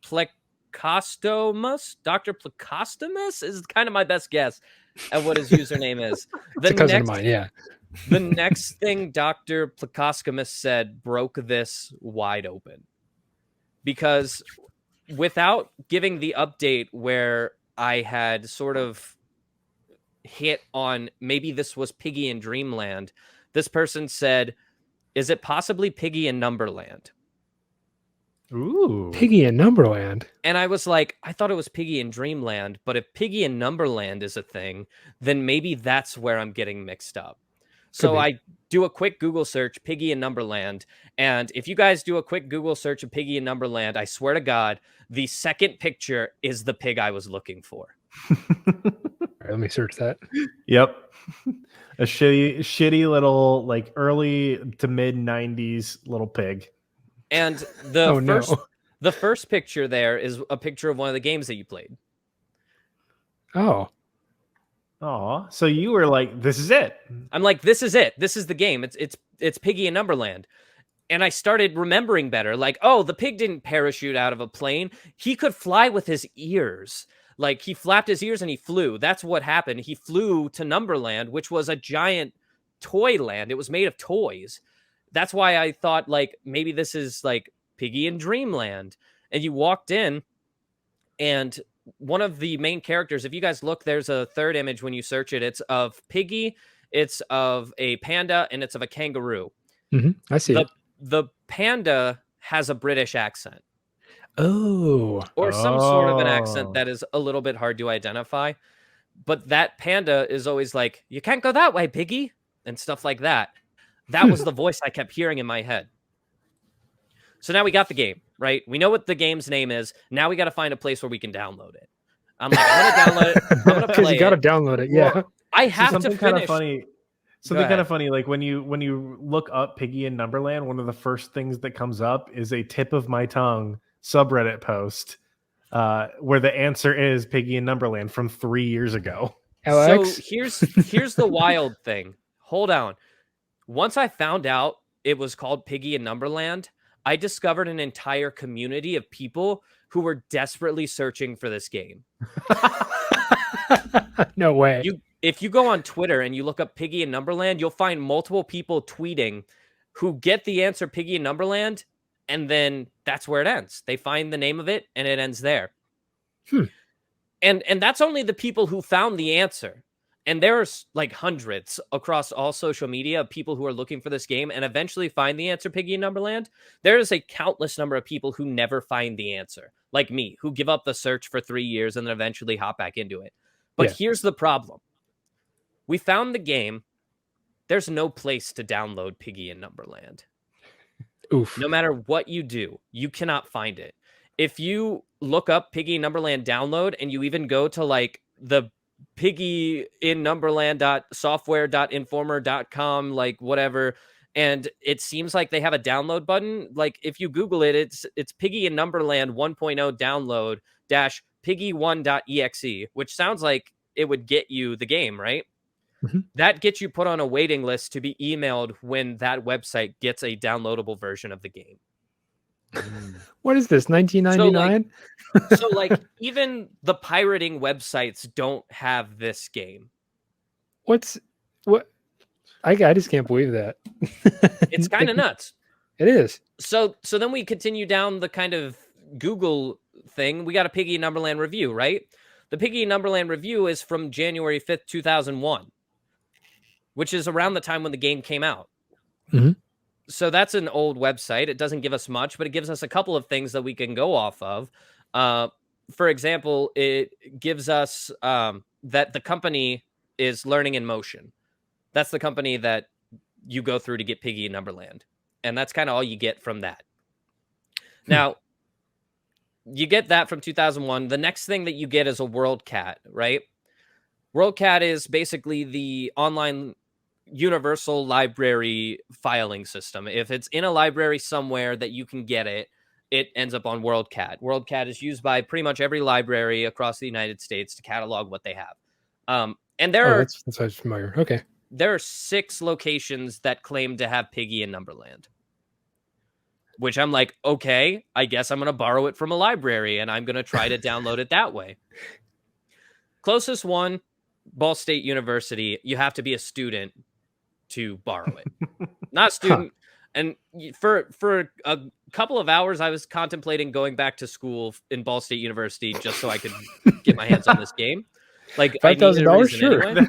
Dr. Plecostomus is kind of my best guess at what his username is. It's a cousin of mine, yeah. The next thing Dr. Plecostomus said broke this wide open. Because without giving the update where I had sort of hit on maybe this was Piggy in Dreamland, this person said, is it possibly Piggy in Numberland? Ooh. Piggy in Numberland. And I was like, I thought it was Piggy in Dreamland, but if Piggy in Numberland is a thing, then maybe that's where I'm getting mixed up. So I do a quick Google search, Piggy in Numberland. And if you guys do a quick Google search of Piggy in Numberland, I swear to God, the second picture is the pig I was looking for. All right, let me search that. Yep. A shitty little, like, early to mid 90s little pig. And the first picture there is a picture of one of the games that you played. Oh. Oh, so you were like, this is it. I'm like, this is it. This is the game. It's Piggy in Numberland. And I started remembering better. Like, oh, the pig didn't parachute out of a plane. He could fly with his ears. Like, he flapped his ears and he flew. That's what happened. He flew to Numberland, which was a giant toy land. It was made of toys. That's why I thought, like, maybe this is like Piggy in Dreamland. And you walked in, and one of the main characters, if you guys look, there's a third image when you search it. It's of Piggy, it's of a panda, and it's of a kangaroo. I see it. The panda has a British accent. Oh. Or some sort of an accent that is a little bit hard to identify. But that panda is always like, you can't go that way, Piggy, and stuff like that. That was the voice I kept hearing in my head. So now we got the game, right? We know what the game's name is. Now we got to find a place where we can download it. I'm like, I'm going to download it. I'm going to play you got to download it, yeah. Well, I have something to kind finish. of funny. Something kind of funny, like when you look up Piggy in Numberland, one of the first things that comes up is a tip of my tongue subreddit post where the answer is Piggy in Numberland from 3 years ago. Alex? So here's the wild thing. Hold on. Once I found out it was called Piggy in Numberland, I discovered an entire community of people who were desperately searching for this game. No way. If you go on Twitter and you look up Piggy in Numberland, you'll find multiple people tweeting who get the answer Piggy in Numberland, and then that's where it ends. They find the name of it, and it ends there. And that's only the people who found the answer. And there's like hundreds across all social media of people who are looking for this game and eventually find the answer Piggy in Numberland. There is a countless number of people who never find the answer, like me, who give up the search for 3 years and then eventually hop back into it. But here's the problem. We found the game. There's no place to download Piggy in Numberland. Oof. No matter what you do, you cannot find it. If you look up Piggy in Numberland download and you even go to like the Piggy in Numberland.software.informer.com, like whatever, and it seems like they have a download button. Like if you Google it, it's Piggy in Numberland 1.0 download -piggy1.exe, which sounds like it would get you the game, right? That gets you put on a waiting list to be emailed when that website gets a downloadable version of the game. What is this, 1999? So like even the pirating websites don't have this game. What? I just can't believe that. It's kind of nuts. It is. So then we continue down the kind of Google thing. We got a Piggy Numberland review, right? The Piggy Numberland review is from January 5th, 2001, which is around the time when the game came out. Mm-hmm. So that's an old website. It doesn't give us much, but it gives us a couple of things that we can go off of. For example, it gives us that the company is Learning in Motion. That's the company that you go through to get Piggy Numberland. And that's kind of all you get from that. Now, you get that from 2001. The next thing that you get is a WorldCat, right? WorldCat is basically the online universal library filing system. If it's in a library somewhere that you can get it, it ends up on WorldCat. WorldCat is used by pretty much every library across the United States to catalog what they have. And there are that's familiar. Okay. There are 6 locations that claim to have Piggy in Numberland. Which I'm like, okay, I guess I'm going to borrow it from a library and I'm going to try to download it that way. Closest one, Ball State University. You have to be a student to borrow it. Not a student. And for a couple of hours, I was contemplating going back to school in Ball State University just so I could get my hands on this game. Like $5,000, sure. Anyway.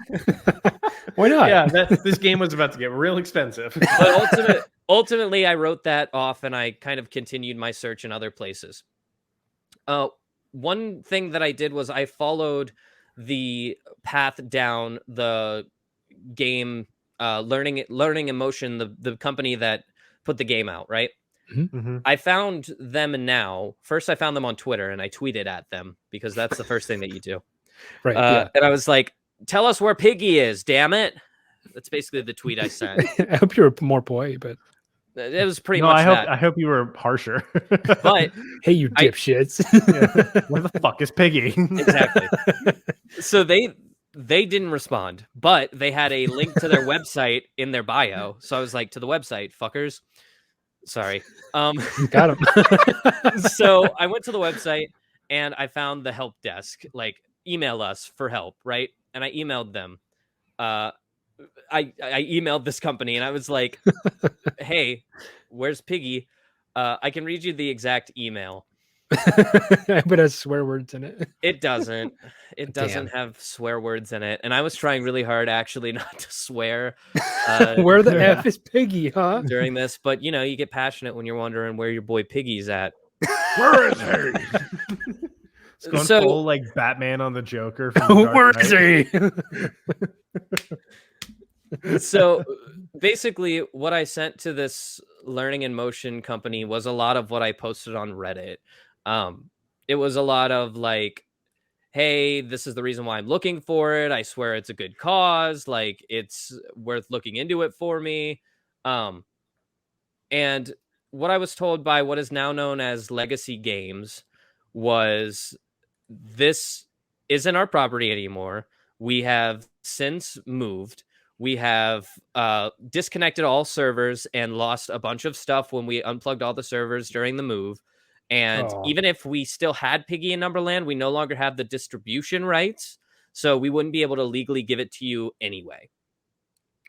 Why not? Yeah, this game was about to get real expensive. But ultimately, I wrote that off and I kind of continued my search in other places. One thing that I did was I followed the path down the game, Learning in Motion, the company that put the game out, right? Mm-hmm. I found them now. First, I found them on Twitter and I tweeted at them because that's the first thing that you do. Right. Yeah. And I was like, tell us where Piggy is, damn it. That's basically the tweet I sent. I hope you were more polite, but it was pretty much I hope you were harsher. But hey, you dipshits. Where the fuck is Piggy? Exactly. So they didn't respond, but they had a link to their website in their bio. So I was like, to the website, fuckers. Sorry. You got him. So I went to the website and I found the help desk, like email us for help, right? And I emailed them. I emailed this company and I was like, hey, where's Piggy? I can read you the exact email. But it has swear words in it. It doesn't. It doesn't have swear words in it. And I was trying really hard actually not to swear. Where the F is Piggy, huh? During this, but you know, you get passionate when you're wondering where your boy Piggy's at. Where is he? It's going full like Batman on the Joker. Where is he? So basically what I sent to this Learning in Motion company was a lot of what I posted on Reddit. It was a lot of like, hey, this is the reason why I'm looking for it. I swear it's a good cause. Like, it's worth looking into it for me. And what I was told by what is now known as Legacy Games was, this isn't our property anymore. We have since moved. We have disconnected all servers and lost a bunch of stuff when we unplugged all the servers during the move. And even if we still had Piggy in Numberland, we no longer have the distribution rights. So we wouldn't be able to legally give it to you anyway.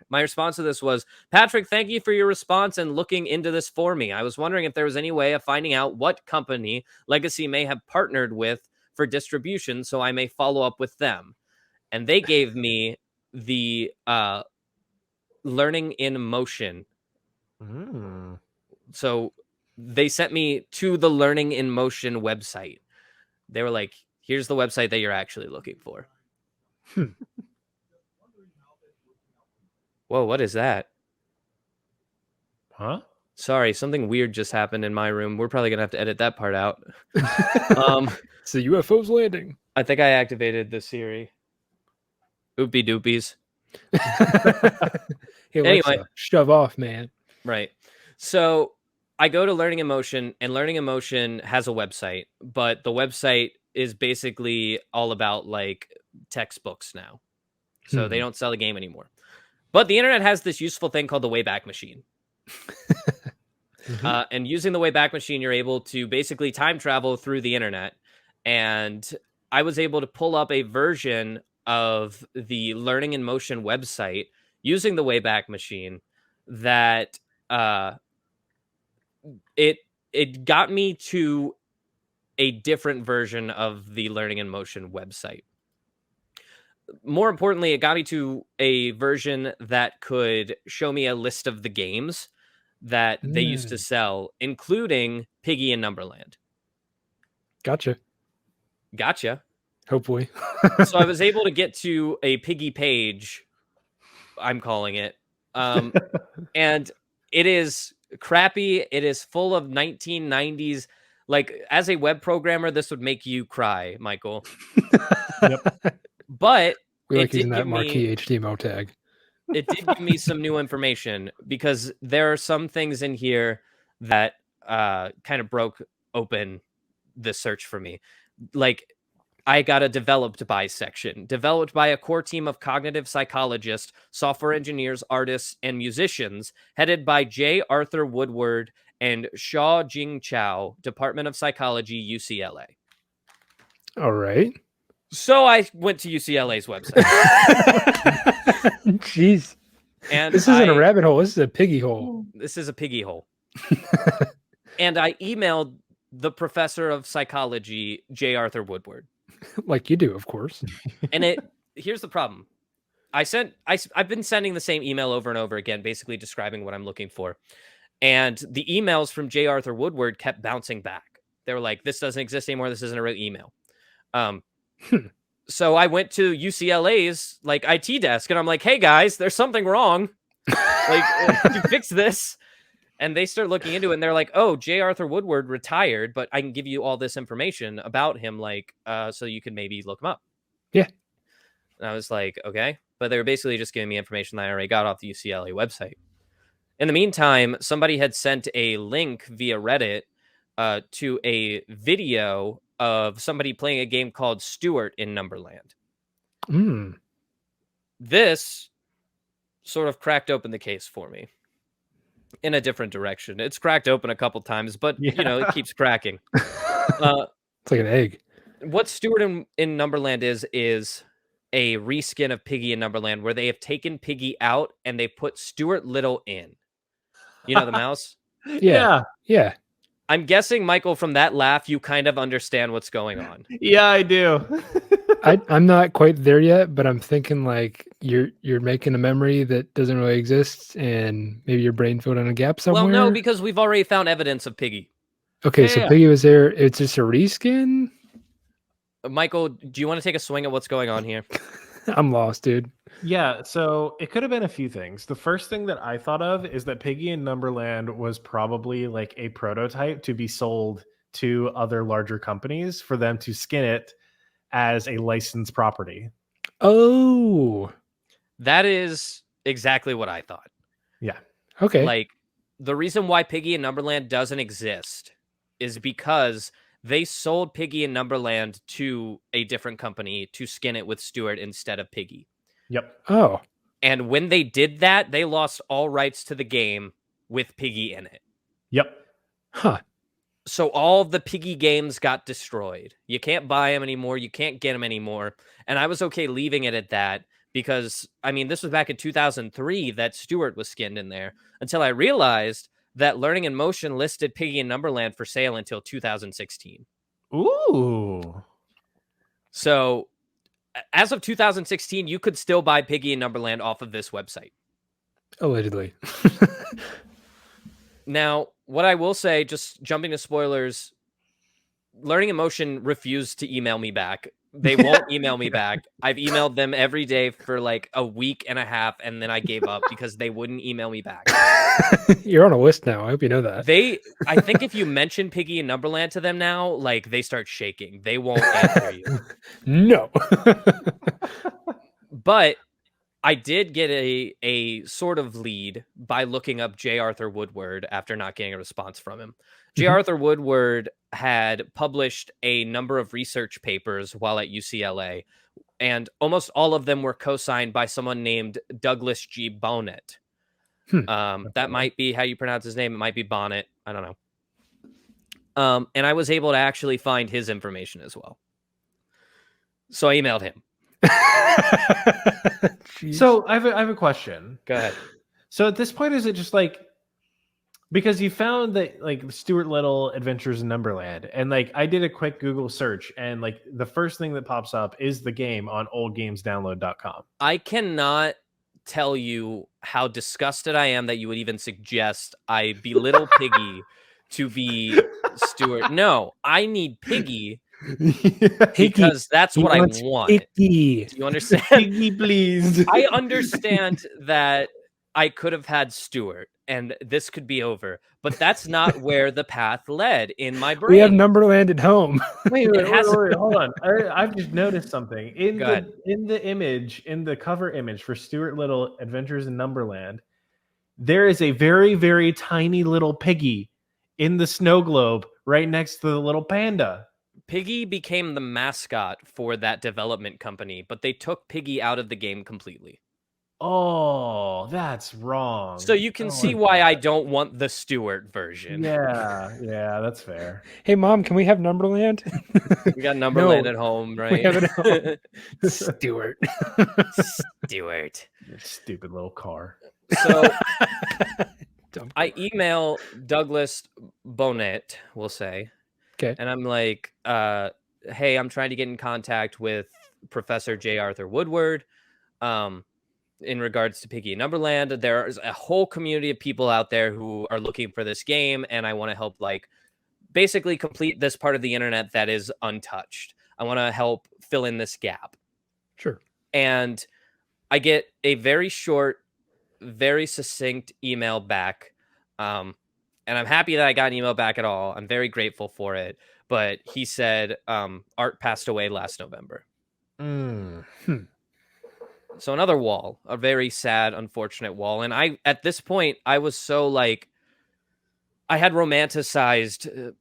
My response to this was, Patrick, thank you for your response and looking into this for me. I was wondering if there was any way of finding out what company Legacy may have partnered with for distribution so I may follow up with them. And they gave me the Learning in Motion. So they sent me to the Learning in Motion website. They were like, here's the website that you're actually looking for. Whoa, what is that? Huh? Sorry, something weird just happened in my room. We're probably going to have to edit that part out. So UFO's landing. I think I activated the Siri. Oopie doopies. Hey, anyway, shove off, man. Right. So I go to Learning in Motion, and Learning in Motion has a website, but the website is basically all about like textbooks now. So they don't sell the game anymore. But the internet has this useful thing called the Wayback Machine. And using the Wayback Machine, you're able to basically time travel through the internet. And I was able to pull up a version of the Learning in Motion website using the Wayback Machine that it got me to a different version of the Learning in Motion website. More importantly, it got me to a version that could show me a list of the games that they used to sell, including Piggy and Numberland. Gotcha. Hopefully. So I was able to get to a Piggy page, I'm calling it. And it is crappy. It is full of 1990s. Like, as a web programmer, this would make you cry, Michael. Yep. But we like using that marquee HTML tag. It did give me some new information, because there are some things in here that kind of broke open the search for me. Like, I got a developed by section, developed by a core team of cognitive psychologists, software engineers, artists, and musicians, headed by J. Arthur Woodward and Shaw Jing Chow, Department of Psychology, UCLA. All right. So I went to UCLA's website. Jeez. And this isn't a rabbit hole. This is a piggy hole. This is a piggy hole. And I emailed the professor of psychology, J. Arthur Woodward. Like you do, of course. And here's the problem. I've been sending the same email over and over again, basically describing what I'm looking for. And the emails from J. Arthur Woodward kept bouncing back. They were like, this doesn't exist anymore. This isn't a real email. So I went to UCLA's like IT desk, and I'm like, hey guys, there's something wrong. Like, you fix this. And they start looking into it, and they're like, oh, J. Arthur Woodward retired, but I can give you all this information about him, like, so you can maybe look him up. Yeah. And I was like, okay. But they were basically just giving me information that I already got off the UCLA website. In the meantime, somebody had sent a link via Reddit to a video of somebody playing a game called Stuart in Numberland. This sort of cracked open the case for me in a different direction. It's cracked open a couple times, but you know, it keeps cracking. It's like an egg. What Stuart in Numberland is a reskin of Piggy in Numberland, where they have taken Piggy out and they put Stuart Little in. You know, the mouse? Yeah. I'm guessing, Michael, from that laugh, you kind of understand what's going on. Yeah, I do. I'm not quite there yet, but I'm thinking like you're making a memory that doesn't really exist, and maybe your brain filled in a gap somewhere. Well, no, because we've already found evidence of Piggy. Okay, so Piggy was there. It's just a reskin? Michael, do you want to take a swing at what's going on here? I'm lost, dude. Yeah, so it could have been a few things. The first thing that I thought of is that Piggy in Numberland was probably like a prototype to be sold to other larger companies for them to skin it as a licensed property. Oh. That is exactly what I thought. Yeah. Okay. Like, the reason why Piggy in Numberland doesn't exist is because they sold Piggy in Numberland to a different company to skin it with Stuart instead of Piggy. Yep. Oh. And when they did that, they lost all rights to the game with Piggy in it. Yep. Huh. So all of the Piggy games got destroyed. You can't buy them anymore. You can't get them anymore. And I was okay leaving it at that because, I mean, this was back in 2003 that Stuart was skinned in there, until I realized that Learning in Motion listed Piggy in Numberland for sale until 2016. Ooh. So as of 2016, you could still buy Piggy in Numberland off of this website. Allegedly. Now, what I will say, just jumping to spoilers, Learning in Motion refused to email me back. They won't email me back. I've emailed them every day for like a week and a half, and then I gave up because they wouldn't email me back. You're on a list now. I hope you know that. I think if you mention Piggy in Numberland to them now, like, they start shaking. They won't answer you. No. But I did get a sort of lead by looking up J. Arthur Woodward after not getting a response from him. J. Arthur Woodward had published a number of research papers while at UCLA, and almost all of them were co-signed by someone named Douglas G. Bonnet. That might be how you pronounce his name. It might be Bonnet. I don't know. And I was able to actually find his information as well. So I emailed him. So I have a question. Go ahead. So at this point, is it just like, Because you found that like Stuart Little Adventures in Numberland, and like I did a quick Google search, and like the first thing that pops up is the game on oldgamesdownload.com. I cannot tell you how disgusted I am that you would even suggest I belittle Piggy to be Stuart. No, I need Piggy because that's what I want. Piggy. Do you understand? Piggy, please. I understand that I could have had Stuart and this could be over, but that's not where the path led in my brain. We have Numberland at home. Wait, hold on. I've just noticed something in the image, in the cover image for Stuart Little Adventures in Numberland. There is a very, very tiny little piggy in the snow globe right next to the little panda. Piggy became the mascot for that development company, but they took Piggy out of the game completely. Oh, that's wrong. So you can see why I don't want the Stuart version. Yeah, that's fair. Hey, Mom, can we have Numberland? We got Numberland at home, right? We have it at home. Stuart. Stuart. Stupid little car. So I email Douglas Bonnet, we'll say. Okay. And I'm like, hey, I'm trying to get in contact with Professor J. Arthur Woodward. In regards to Piggy and Numberland, there's a whole community of people out there who are looking for this game, and I want to help, like, basically complete this part of the internet that is untouched. I want to help fill in this gap. Sure. And I get a very short, very succinct email back. And I'm happy that I got an email back at all. I'm very grateful for it. But he said Art passed away last November. So another wall, a very sad, unfortunate wall. And I, at this point, I was so like, I had romanticized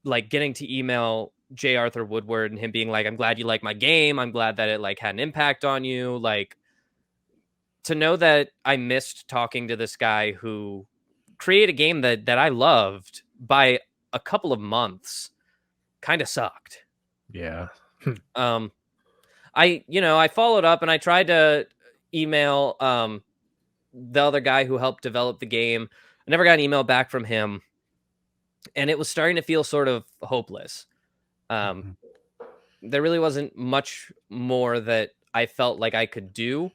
like getting to email J. Arthur Woodward and him being like, I'm glad you like my game. I'm glad that it like had an impact on you. Like, to know that I missed talking to this guy who created a game that I loved by a couple of months kind of sucked. Yeah. I followed up and I tried to email the other guy who helped develop the game. I never got an email back from him, and it was starting to feel sort of hopeless. There really wasn't much more that I felt like I could do.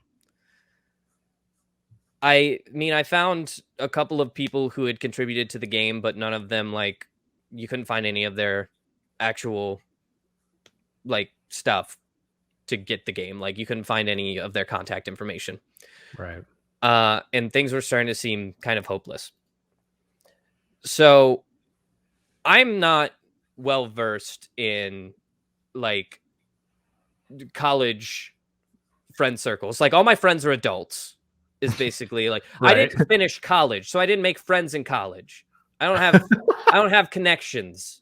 I mean, I found a couple of people who had contributed to the game, but none of them, like, you couldn't find any of their actual, like, stuff to get the game. Like, you couldn't find any of their contact information. Right. And things were starting to seem kind of hopeless. So I'm not well versed in like college friend circles. Like, all my friends are adults is basically like, right. I didn't finish college, so I didn't make friends in college. I don't have connections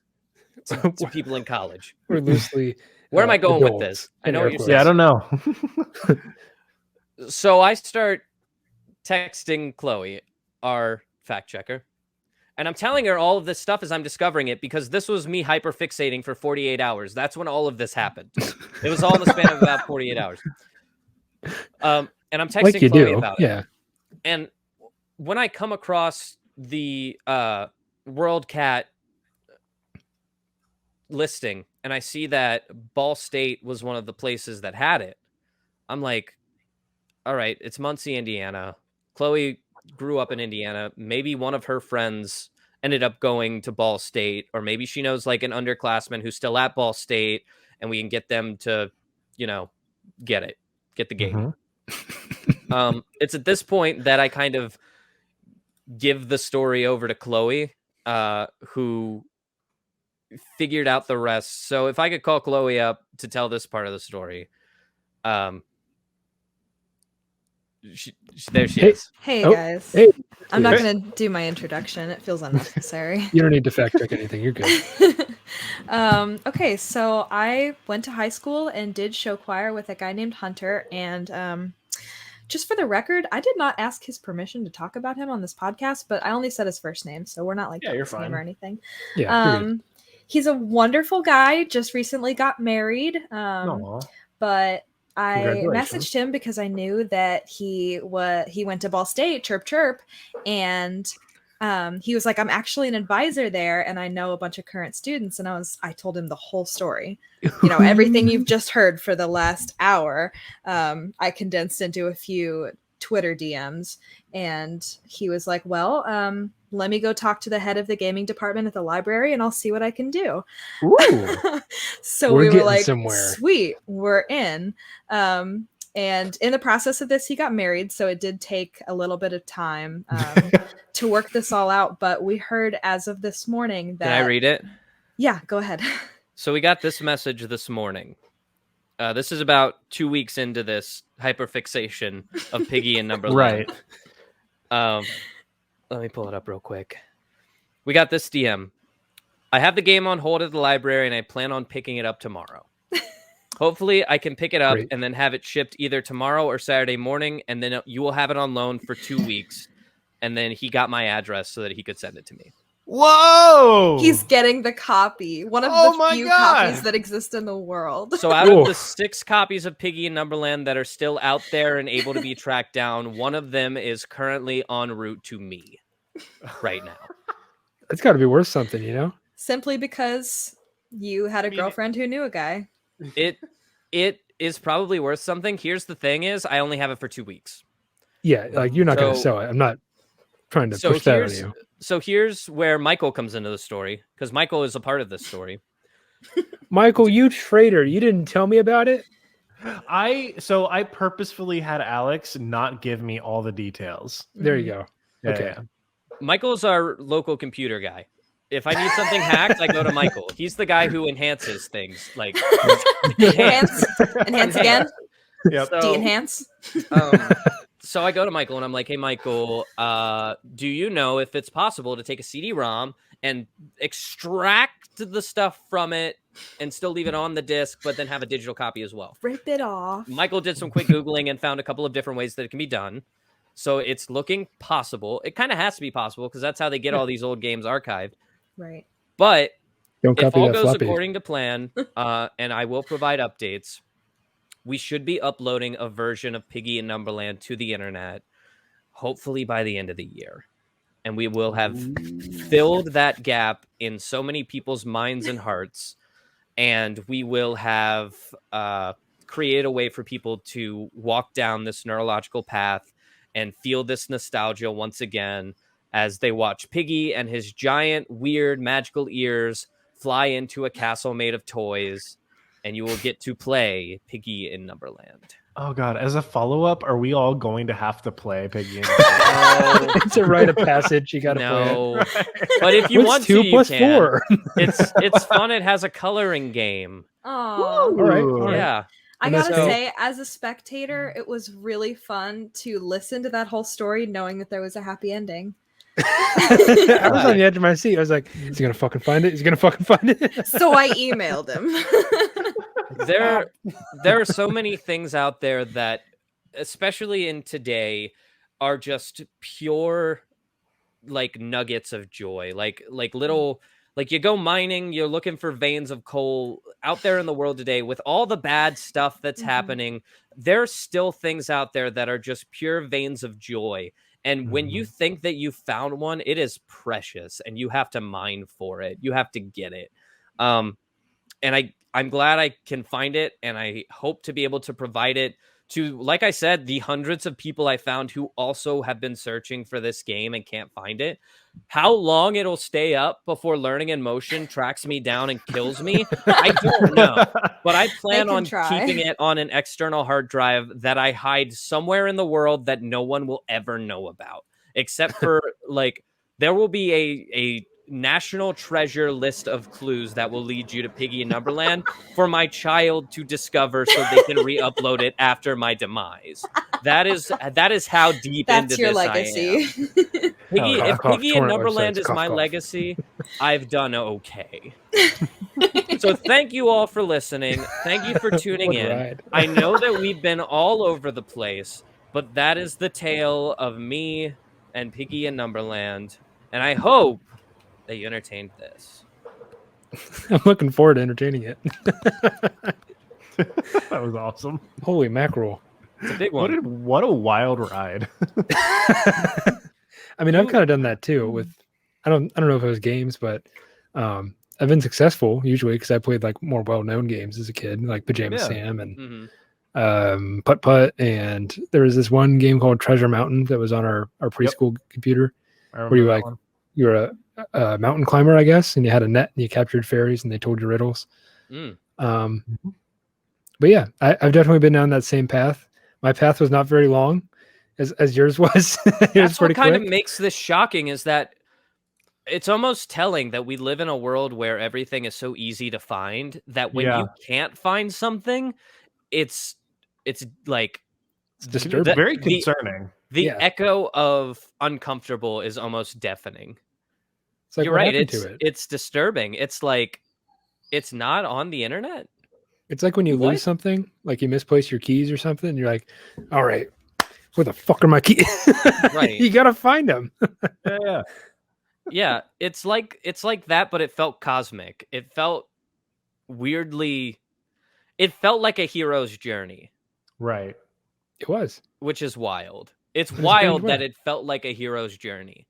to people in college. We're loosely where am I going with this? I know what you're saying. Yeah, I don't know. So I start texting Chloe, our fact checker, and I'm telling her all of this stuff as I'm discovering it, because this was me hyperfixating for 48 hours. That's when all of this happened. It was all in the span of about 48 hours. And I'm texting like Chloe about it. And when I come across the WorldCat listing and I see that Ball State was one of the places that had it, I'm like, all right, it's Muncie, Indiana. Chloe grew up in Indiana. Maybe one of her friends ended up going to Ball State, or maybe she knows like an underclassman who's still at Ball State, and we can get them to, get the game. Mm-hmm. It's at this point that I kind of give the story over to Chloe, who figured out the rest. So if I could call Chloe up to tell this part of the story. There she is. Hey guys. Hey. I'm not going to do my introduction. It feels unnecessary. You don't need to fact check anything. You're good. Okay, so I went to high school and did show choir with a guy named Hunter. And just for the record, I did not ask his permission to talk about him on this podcast, but I only said his first name, so we're not like you're fine. him or anything. Yeah. He's a wonderful guy. Just recently got married. But I messaged him because I knew that he went to Ball State, chirp chirp, and he was like, I'm actually an advisor there, and I know a bunch of current students. And I told him the whole story, everything you've just heard for the last hour. I condensed into a few Twitter DMs, and he was like, well, let me go talk to the head of the gaming department at the library, and I'll see what I can do. So we were like, somewhere. Sweet, we're in. And in the process of this, he got married. So it did take a little bit of time to work this all out. But we heard as of this morning that... Can I read it? Yeah, go ahead. So we got this message this morning. This is about 2 weeks into this hyperfixation of Piggy and Numberland. Right. Let me pull it up real quick. We got this DM. I have the game on hold at the library, and I plan on picking it up tomorrow. Hopefully, I can pick it up and then have it shipped either tomorrow or Saturday morning, and then you will have it on loan for 2 weeks. And then he got my address so that he could send it to me. Whoa! He's getting the copy. One of the few copies that exist in the world. So out of the 6 copies of Piggy and Numberland that are still out there and able to be tracked down, one of them is currently en route to me right now. It's got to be worth something, Simply because you had a girlfriend who knew a guy. It is probably worth something. Here's the thing is, I only have it for 2 weeks. Yeah, like you're not going to sell it. I'm not trying to push that on you. So here's where Michael comes into the story, because Michael is a part of this story. Michael, you traitor. You didn't tell me about it? I purposefully had Alex not give me all the details. There you go. Yeah, okay. Yeah. Michael's our local computer guy. If I need something hacked, I go to Michael. He's the guy who enhances things. Like enhance again. Yep. So, de-enhance. So I go to Michael and I'm like, hey, Michael, do you know if it's possible to take a CD-ROM and extract the stuff from it and still leave it on the disc, but then have a digital copy as well? Rip it off. Michael did some quick Googling and found a couple of different ways that it can be done. So it's looking possible. It kind of has to be possible because that's how they get all these old games archived. Right. But if all goes floppy according to plan, and I will provide updates, we should be uploading a version of Piggy and Numberland to the internet, hopefully by the end of the year. And we will have filled that gap in so many people's minds and hearts. And we will have created a way for people to walk down this neurological path and feel this nostalgia once again as they watch Piggy and his giant, weird, magical ears fly into a castle made of toys, and you will get to play Piggy in Numberland. Oh, God. As a follow-up, are we all going to have to play Piggy in Numberland? It's a rite of passage. You got to play it. Right. But if you want 2 to, plus you can. 4. It's fun. It has a coloring game. Oh, all right. Yeah. I gotta say, as a spectator, it was really fun to listen to that whole story, knowing that there was a happy ending. I was on the edge of my seat. I was like, is he gonna fucking find it? Is he gonna fucking find it? So I emailed him. There are so many things out there that, especially in today, are just pure like nuggets of joy, like little. Like you go mining, you're looking for veins of coal out there in the world today with all the bad stuff that's happening. There's still things out there that are just pure veins of joy. And when you think that you found one, it is precious and you have to mine for it. You have to get it. And I'm glad I can find it. And I hope to be able to provide it to, like I said, the hundreds of people I found who also have been searching for this game and can't find it. How long it'll stay up before Learning in Motion tracks me down and kills me, I don't know. But I plan on keeping it on an external hard drive that I hide somewhere in the world that no one will ever know about. Except for, like, there will be a national treasure list of clues that will lead you to Piggy and Numberland for my child to discover so they can re-upload it after my demise. That is how deep That's into your this legacy. I am. Piggy, if Piggy and Numberland is my legacy, I've done okay. So thank you all for listening. Thank you for tuning in. I know that we've been all over the place, but that is the tale of me and Piggy and Numberland. And I hope that you entertained this. I'm looking forward to entertaining it. That was awesome. Holy mackerel. It's a big one. What a wild ride. I mean, I've kind of done that too with, I don't know if it was games, but I've been successful usually because I played like more well-known games as a kid, like Pajama Sam and Putt Putt. And there was this one game called Treasure Mountain that was on our preschool computer where you were a mountain climber, I guess, and you had a net and you captured fairies and they told you riddles. But yeah, I've definitely been down that same path. My path was not very long as yours was. That's what kind of makes this shocking, is that it's almost telling that we live in a world where everything is so easy to find that when you can't find something, it's like disturbing. Very concerning. The echo of uncomfortable is almost deafening. It's like, you're right. It's disturbing. It's like, it's not on the internet. It's like when you lose something, like you misplace your keys or something, and you're like, all right, where the fuck are my keys? Right. You got to find them. Yeah. It's like that, but it felt cosmic. It felt weirdly, it felt like a hero's journey. Right. It was. Which is wild. It's wild that it felt like a hero's journey.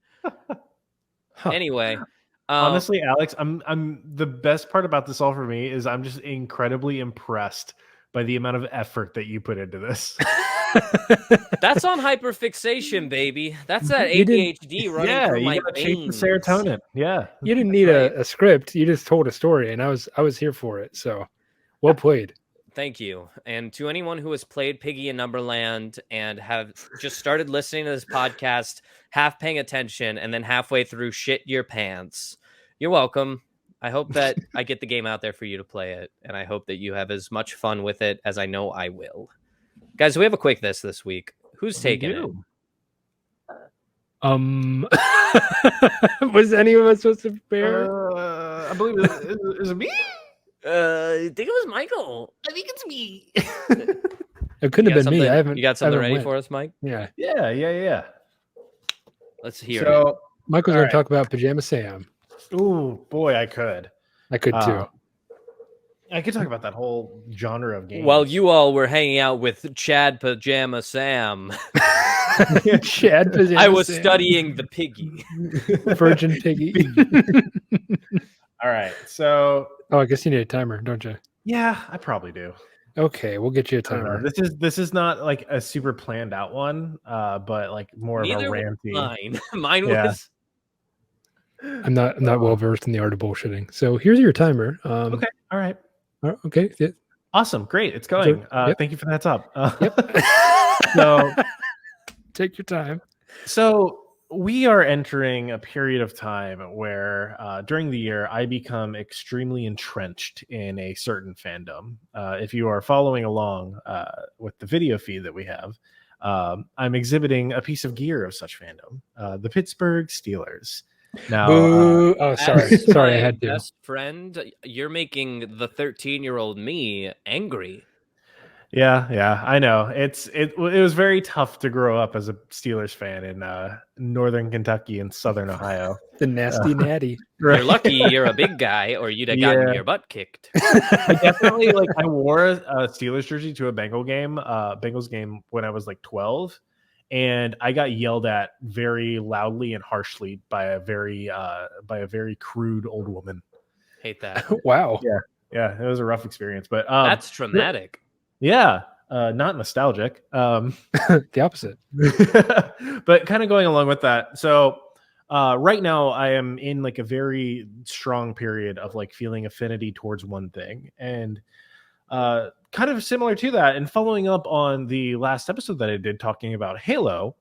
Anyway. Honestly, Alex, I'm the best part about this all for me is I'm just incredibly impressed by the amount of effort that you put into this. That's on hyperfixation, baby. That's that ADHD running through my veins. The serotonin. Yeah. You didn't need a script. You just told a story, and I was here for it. So, well played. Thank you. And to anyone who has played Piggy in Numberland and have just started listening to this podcast, half paying attention, and then halfway through shit your pants, you're welcome. I hope that I get the game out there for you to play it, and I hope that you have as much fun with it as I know I will. Guys, we have a quick this week. Who's taking it? Was any of us supposed to prepare? I believe is it me? I think it was Michael. I think it's me. It couldn't have been me. You got something ready for us, Mike? Yeah. Let's hear it. Michael's going to talk about Pajama Sam. Ooh, boy, I could. I could too. I could talk about that whole genre of games. While you all were hanging out with Chad Pajama Sam. Chad Pajama I was Sam. Studying the Piggy. Virgin Piggy. All right, so... Oh, I guess you need a timer, don't you? Yeah, I probably do. Okay, we'll get you a timer. This is not like a super planned out one, but like more of a ranty. Mine was... I'm not well versed in the art of bullshitting. So here's your timer. Okay. All right. Okay. Yeah. Awesome. Great. It's going. Thank you for the heads up. So take your time. So we are entering a period of time where during the year I become extremely entrenched in a certain fandom. If you are following along with the video feed that we have, I'm exhibiting a piece of gear of such fandom, the Pittsburgh Steelers. Now, sorry, I had to. Best friend, you're making the 13-year-old me angry. Yeah, I know. It was very tough to grow up as a Steelers fan in northern Kentucky and southern Ohio. The nasty natty. You're lucky you're a big guy, or you'd have gotten your butt kicked. I definitely I wore a Steelers jersey to a Bengals game when I was like 12. And I got yelled at very loudly and harshly by a very crude old woman. Hate that. Wow. Yeah, it was a rough experience, but that's traumatic. Yeah, not nostalgic. The opposite. But kind of going along with that. So right now I am in like a very strong period of like feeling affinity towards one thing, and kind of similar to that, and following up on the last episode that I did talking about Halo,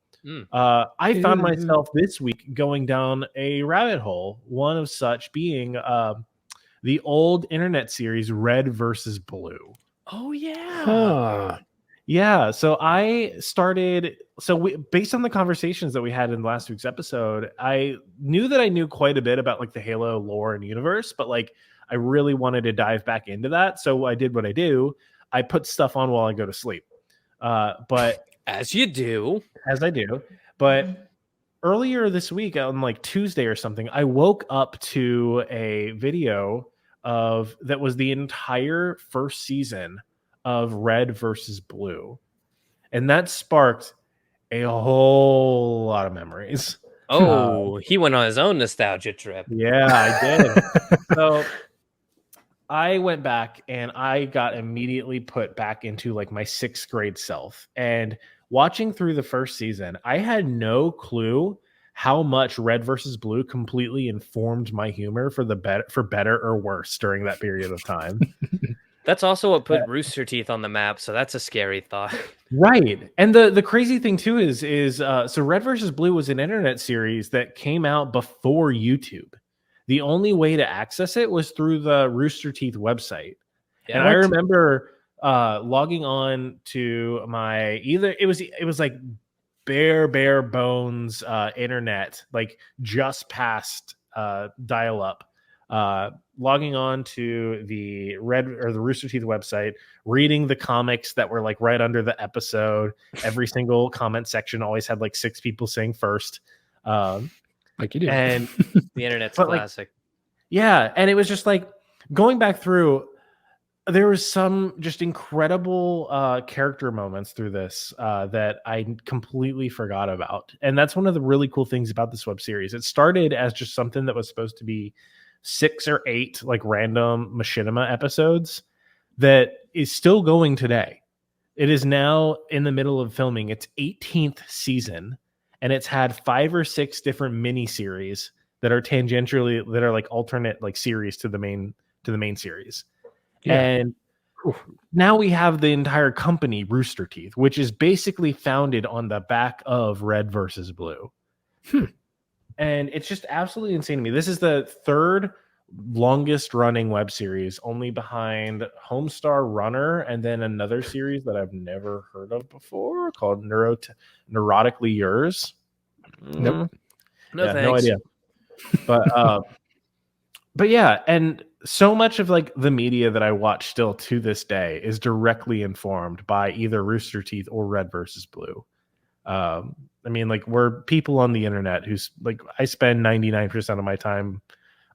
I found myself this week going down a rabbit hole, one of such being the old internet series Red versus Blue. Oh, yeah. Huh. Yeah, so I started... based on the conversations that we had in last week's episode, I knew that I knew quite a bit about like the Halo lore and universe, but like I really wanted to dive back into that. So I did what I do. I put stuff on while I go to sleep. But as you do. As I do. But earlier this week on like Tuesday or something, I woke up to a video that was the entire first season of Red versus Blue. And that sparked a whole lot of memories. Oh, he went on his own nostalgia trip. Yeah, I did. So I went back and I got immediately put back into like my 6th grade self. And watching through the first season, I had no clue how much Red versus Blue completely informed my humor for better or worse during that period of time. That's also what put Rooster Teeth on the map, so that's a scary thought. Right. And the crazy thing too is so Red versus Blue was an internet series that came out before YouTube. The only way to access it was through the Rooster Teeth website. Yeah. And I remember logging on to my it was like bare bones internet, like just past dial up. Logging on to the Rooster Teeth website, reading the comics that were like right under the episode. Every single comment section always had like 6 people saying first. Like you do. And the internet's classic. Yeah. And it was just like going back through, there was some just incredible character moments through this that I completely forgot about. And that's one of the really cool things about this web series. It started as just something that was supposed to be 6 or 8 like random machinima episodes that is still going today. It is now in the middle of filming its 18th season, and it's had 5 or 6 different mini series that are like alternate like series to the main series. Yeah. And now we have the entire company Rooster Teeth, which is basically founded on the back of Red versus Blue. And it's just absolutely insane to me. This is the 3rd longest running web series, only behind Homestar Runner and then another series that I've never heard of before called Neurotically Yours. Nope. No idea. But yeah, and so much of like the media that I watch still to this day is directly informed by either Rooster Teeth or Red versus Blue. I mean, like, we're people on the internet who's like, I spend 99% of my time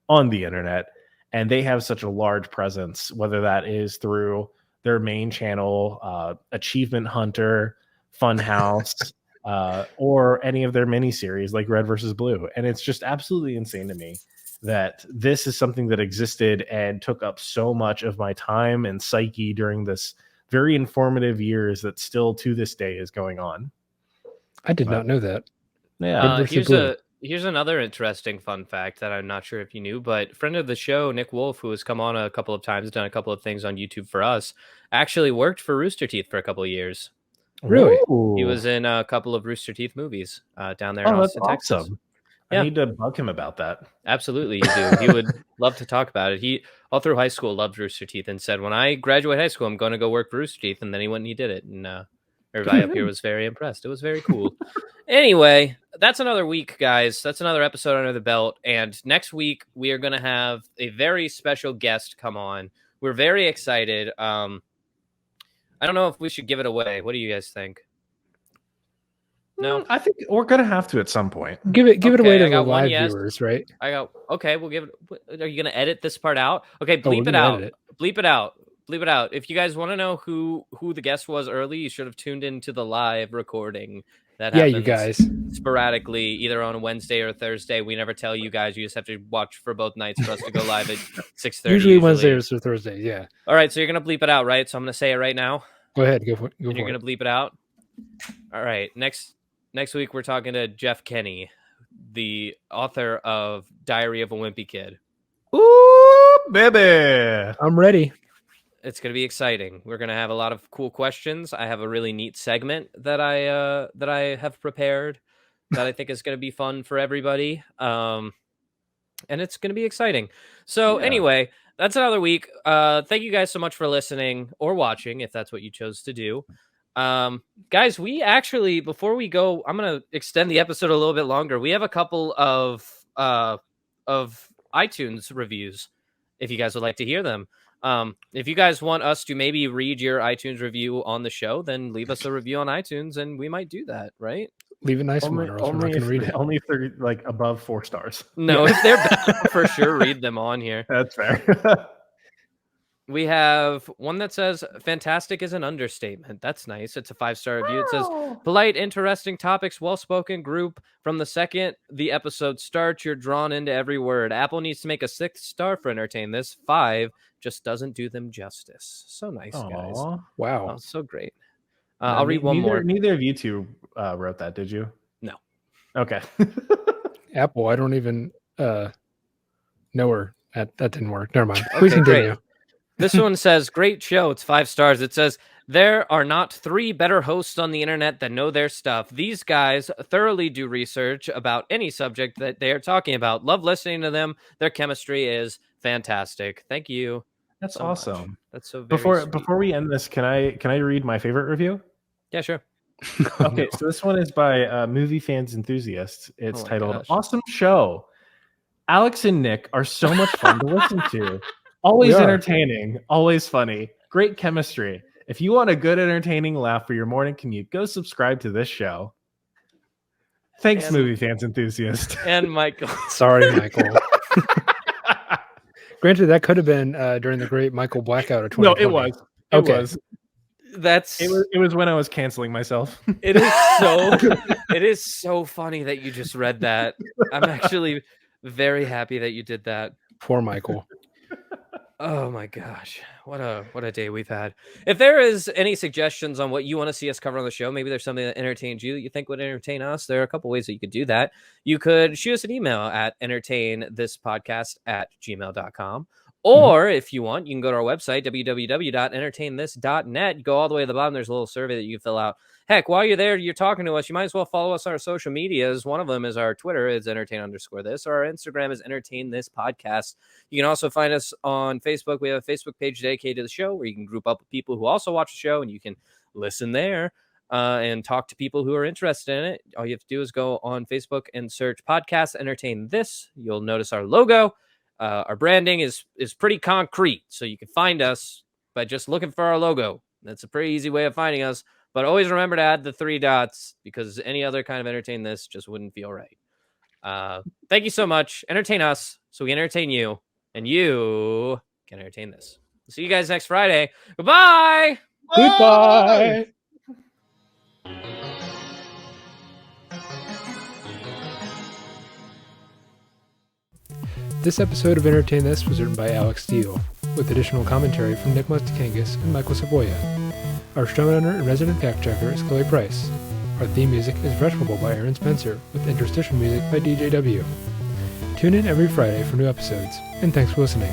on the internet, and they have such a large presence, whether that is through their main channel, Achievement Hunter, Funhouse, or any of their miniseries like Red versus Blue. And it's just absolutely insane to me that this is something that existed and took up so much of my time and psyche during this very informative years that still to this day is going on. I did not know that. Yeah. Here's another interesting fun fact that I'm not sure if you knew, but friend of the show, Nick Wolf, who has come on a couple of times, done a couple of things on YouTube for us, actually worked for Rooster Teeth for a couple of years. Really? Ooh. He was in a couple of Rooster Teeth movies down there in Austin, Texas. Awesome. Yeah. I need to bug him about that. Absolutely, you do. He would love to talk about it. He, all through high school, loved Rooster Teeth and said, when I graduate high school, I'm going to go work for Rooster Teeth. And then he went and he did it. And everybody up here was very impressed. It was very cool. Anyway, that's another week, guys. That's another episode under the belt. And next week, we are going to have a very special guest come on. We're very excited. I don't know if we should give it away. What do you guys think? No, I think we're gonna have to at some point. Give it away to the live viewers, right? Okay. We'll give it. Are you gonna edit this part out? Okay, bleep it out. Bleep it out. Bleep it out. If you guys want to know who the guest was early, you should have tuned into the live recording. That happens you guys sporadically, either on a Wednesday or Thursday. We never tell you guys. You just have to watch for both nights for us to go live at 6:30. Usually Wednesdays or Thursdays. Yeah. All right, so you're gonna bleep it out, right? So I'm gonna say it right now. Go ahead. Go for it. You're gonna bleep it out. All right. Next week, we're talking to Jeff Kenny, the author of Diary of a Wimpy Kid. Ooh, baby. I'm ready. It's going to be exciting. We're going to have a lot of cool questions. I have a really neat segment that I have prepared that I think is going to be fun for everybody. And it's going to be exciting. So anyway, that's another week. Thank you guys so much for listening or watching, if that's what you chose to do. Guys, we actually, before we go, I'm going to extend the episode a little bit longer. We have a couple of iTunes reviews, if you guys would like to hear them. If you guys want us to maybe read your iTunes review on the show, then leave us a review on iTunes and we might do that, right? Leave a nice one, or else we're not going to read it. Only if they're like above 4 stars. No, if they're bad, for sure read them on here. That's fair. We have one that says fantastic is an understatement. That's nice. It's a 5-star review. It says polite, interesting topics, well-spoken group. From the second the episode starts, you're drawn into every word. Apple needs to make a 6th star for Entertain This. 5 just doesn't do them justice. So nice, guys. Wow. Oh, so great. I'll read one more. Neither of you two wrote that, did you? No. Okay. Apple, I don't even know her. That didn't work. Never mind. Please continue. Great. This one says, great show. It's 5 stars. It says, there are not 3 better hosts on the internet that know their stuff. These guys thoroughly do research about any subject that they are talking about. Love listening to them. Their chemistry is fantastic. Thank you. That's so awesome. Much. That's so very sweet. Before we end this, can I read my favorite review? Yeah, sure. Okay, so this one is by Movie Fans Enthusiasts. It's titled Awesome Show. Alex and Nick are so much fun to listen to. Always entertaining, always funny, great chemistry. If you want a good entertaining laugh for your morning commute, go subscribe to this show. Thanks, Movie Fans Enthusiast. And Michael. Sorry, Michael. Granted, that could have been during the great Michael blackout of 2020. No, it was. It was. It was when I was canceling myself. It is so funny that you just read that. I'm actually very happy that you did that. Poor Michael. Oh my gosh, what a day we've had. If there is any suggestions on what you want to see us cover on the show, maybe there's something that entertains you that you think would entertain us, there are a couple ways that you could do that. You could shoot us an email at entertainthispodcast@gmail.com. Or if you want, you can go to our website, www.entertainthis.net. Go all the way to the bottom. There's a little survey that you can fill out. Heck, while you're there, you're talking to us, you might as well follow us on our social medias. One of them is our Twitter, it's entertain_this, or our Instagram is entertainthispodcast. You can also find us on Facebook. We have a Facebook page dedicated to the show where you can group up with people who also watch the show, and you can listen there and talk to people who are interested in it. All you have to do is go on Facebook and search Podcast Entertain This. You'll notice our logo. Our branding is pretty concrete, so you can find us by just looking for our logo. That's a pretty easy way of finding us, but always remember to add the 3 dots because any other kind of Entertain This just wouldn't feel right. Thank you so much. Entertain us so we can entertain you, and you can entertain this. See you guys next Friday. Goodbye. Goodbye. This episode of Entertain This was written by Alex Steele, with additional commentary from Nick Mustakangas and Michael Savoya. Our showrunner and resident fact-checker is Chloe Price. Our theme music is Vegetable by Aaron Spencer, with interstitial music by DJW. Tune in every Friday for new episodes, and thanks for listening.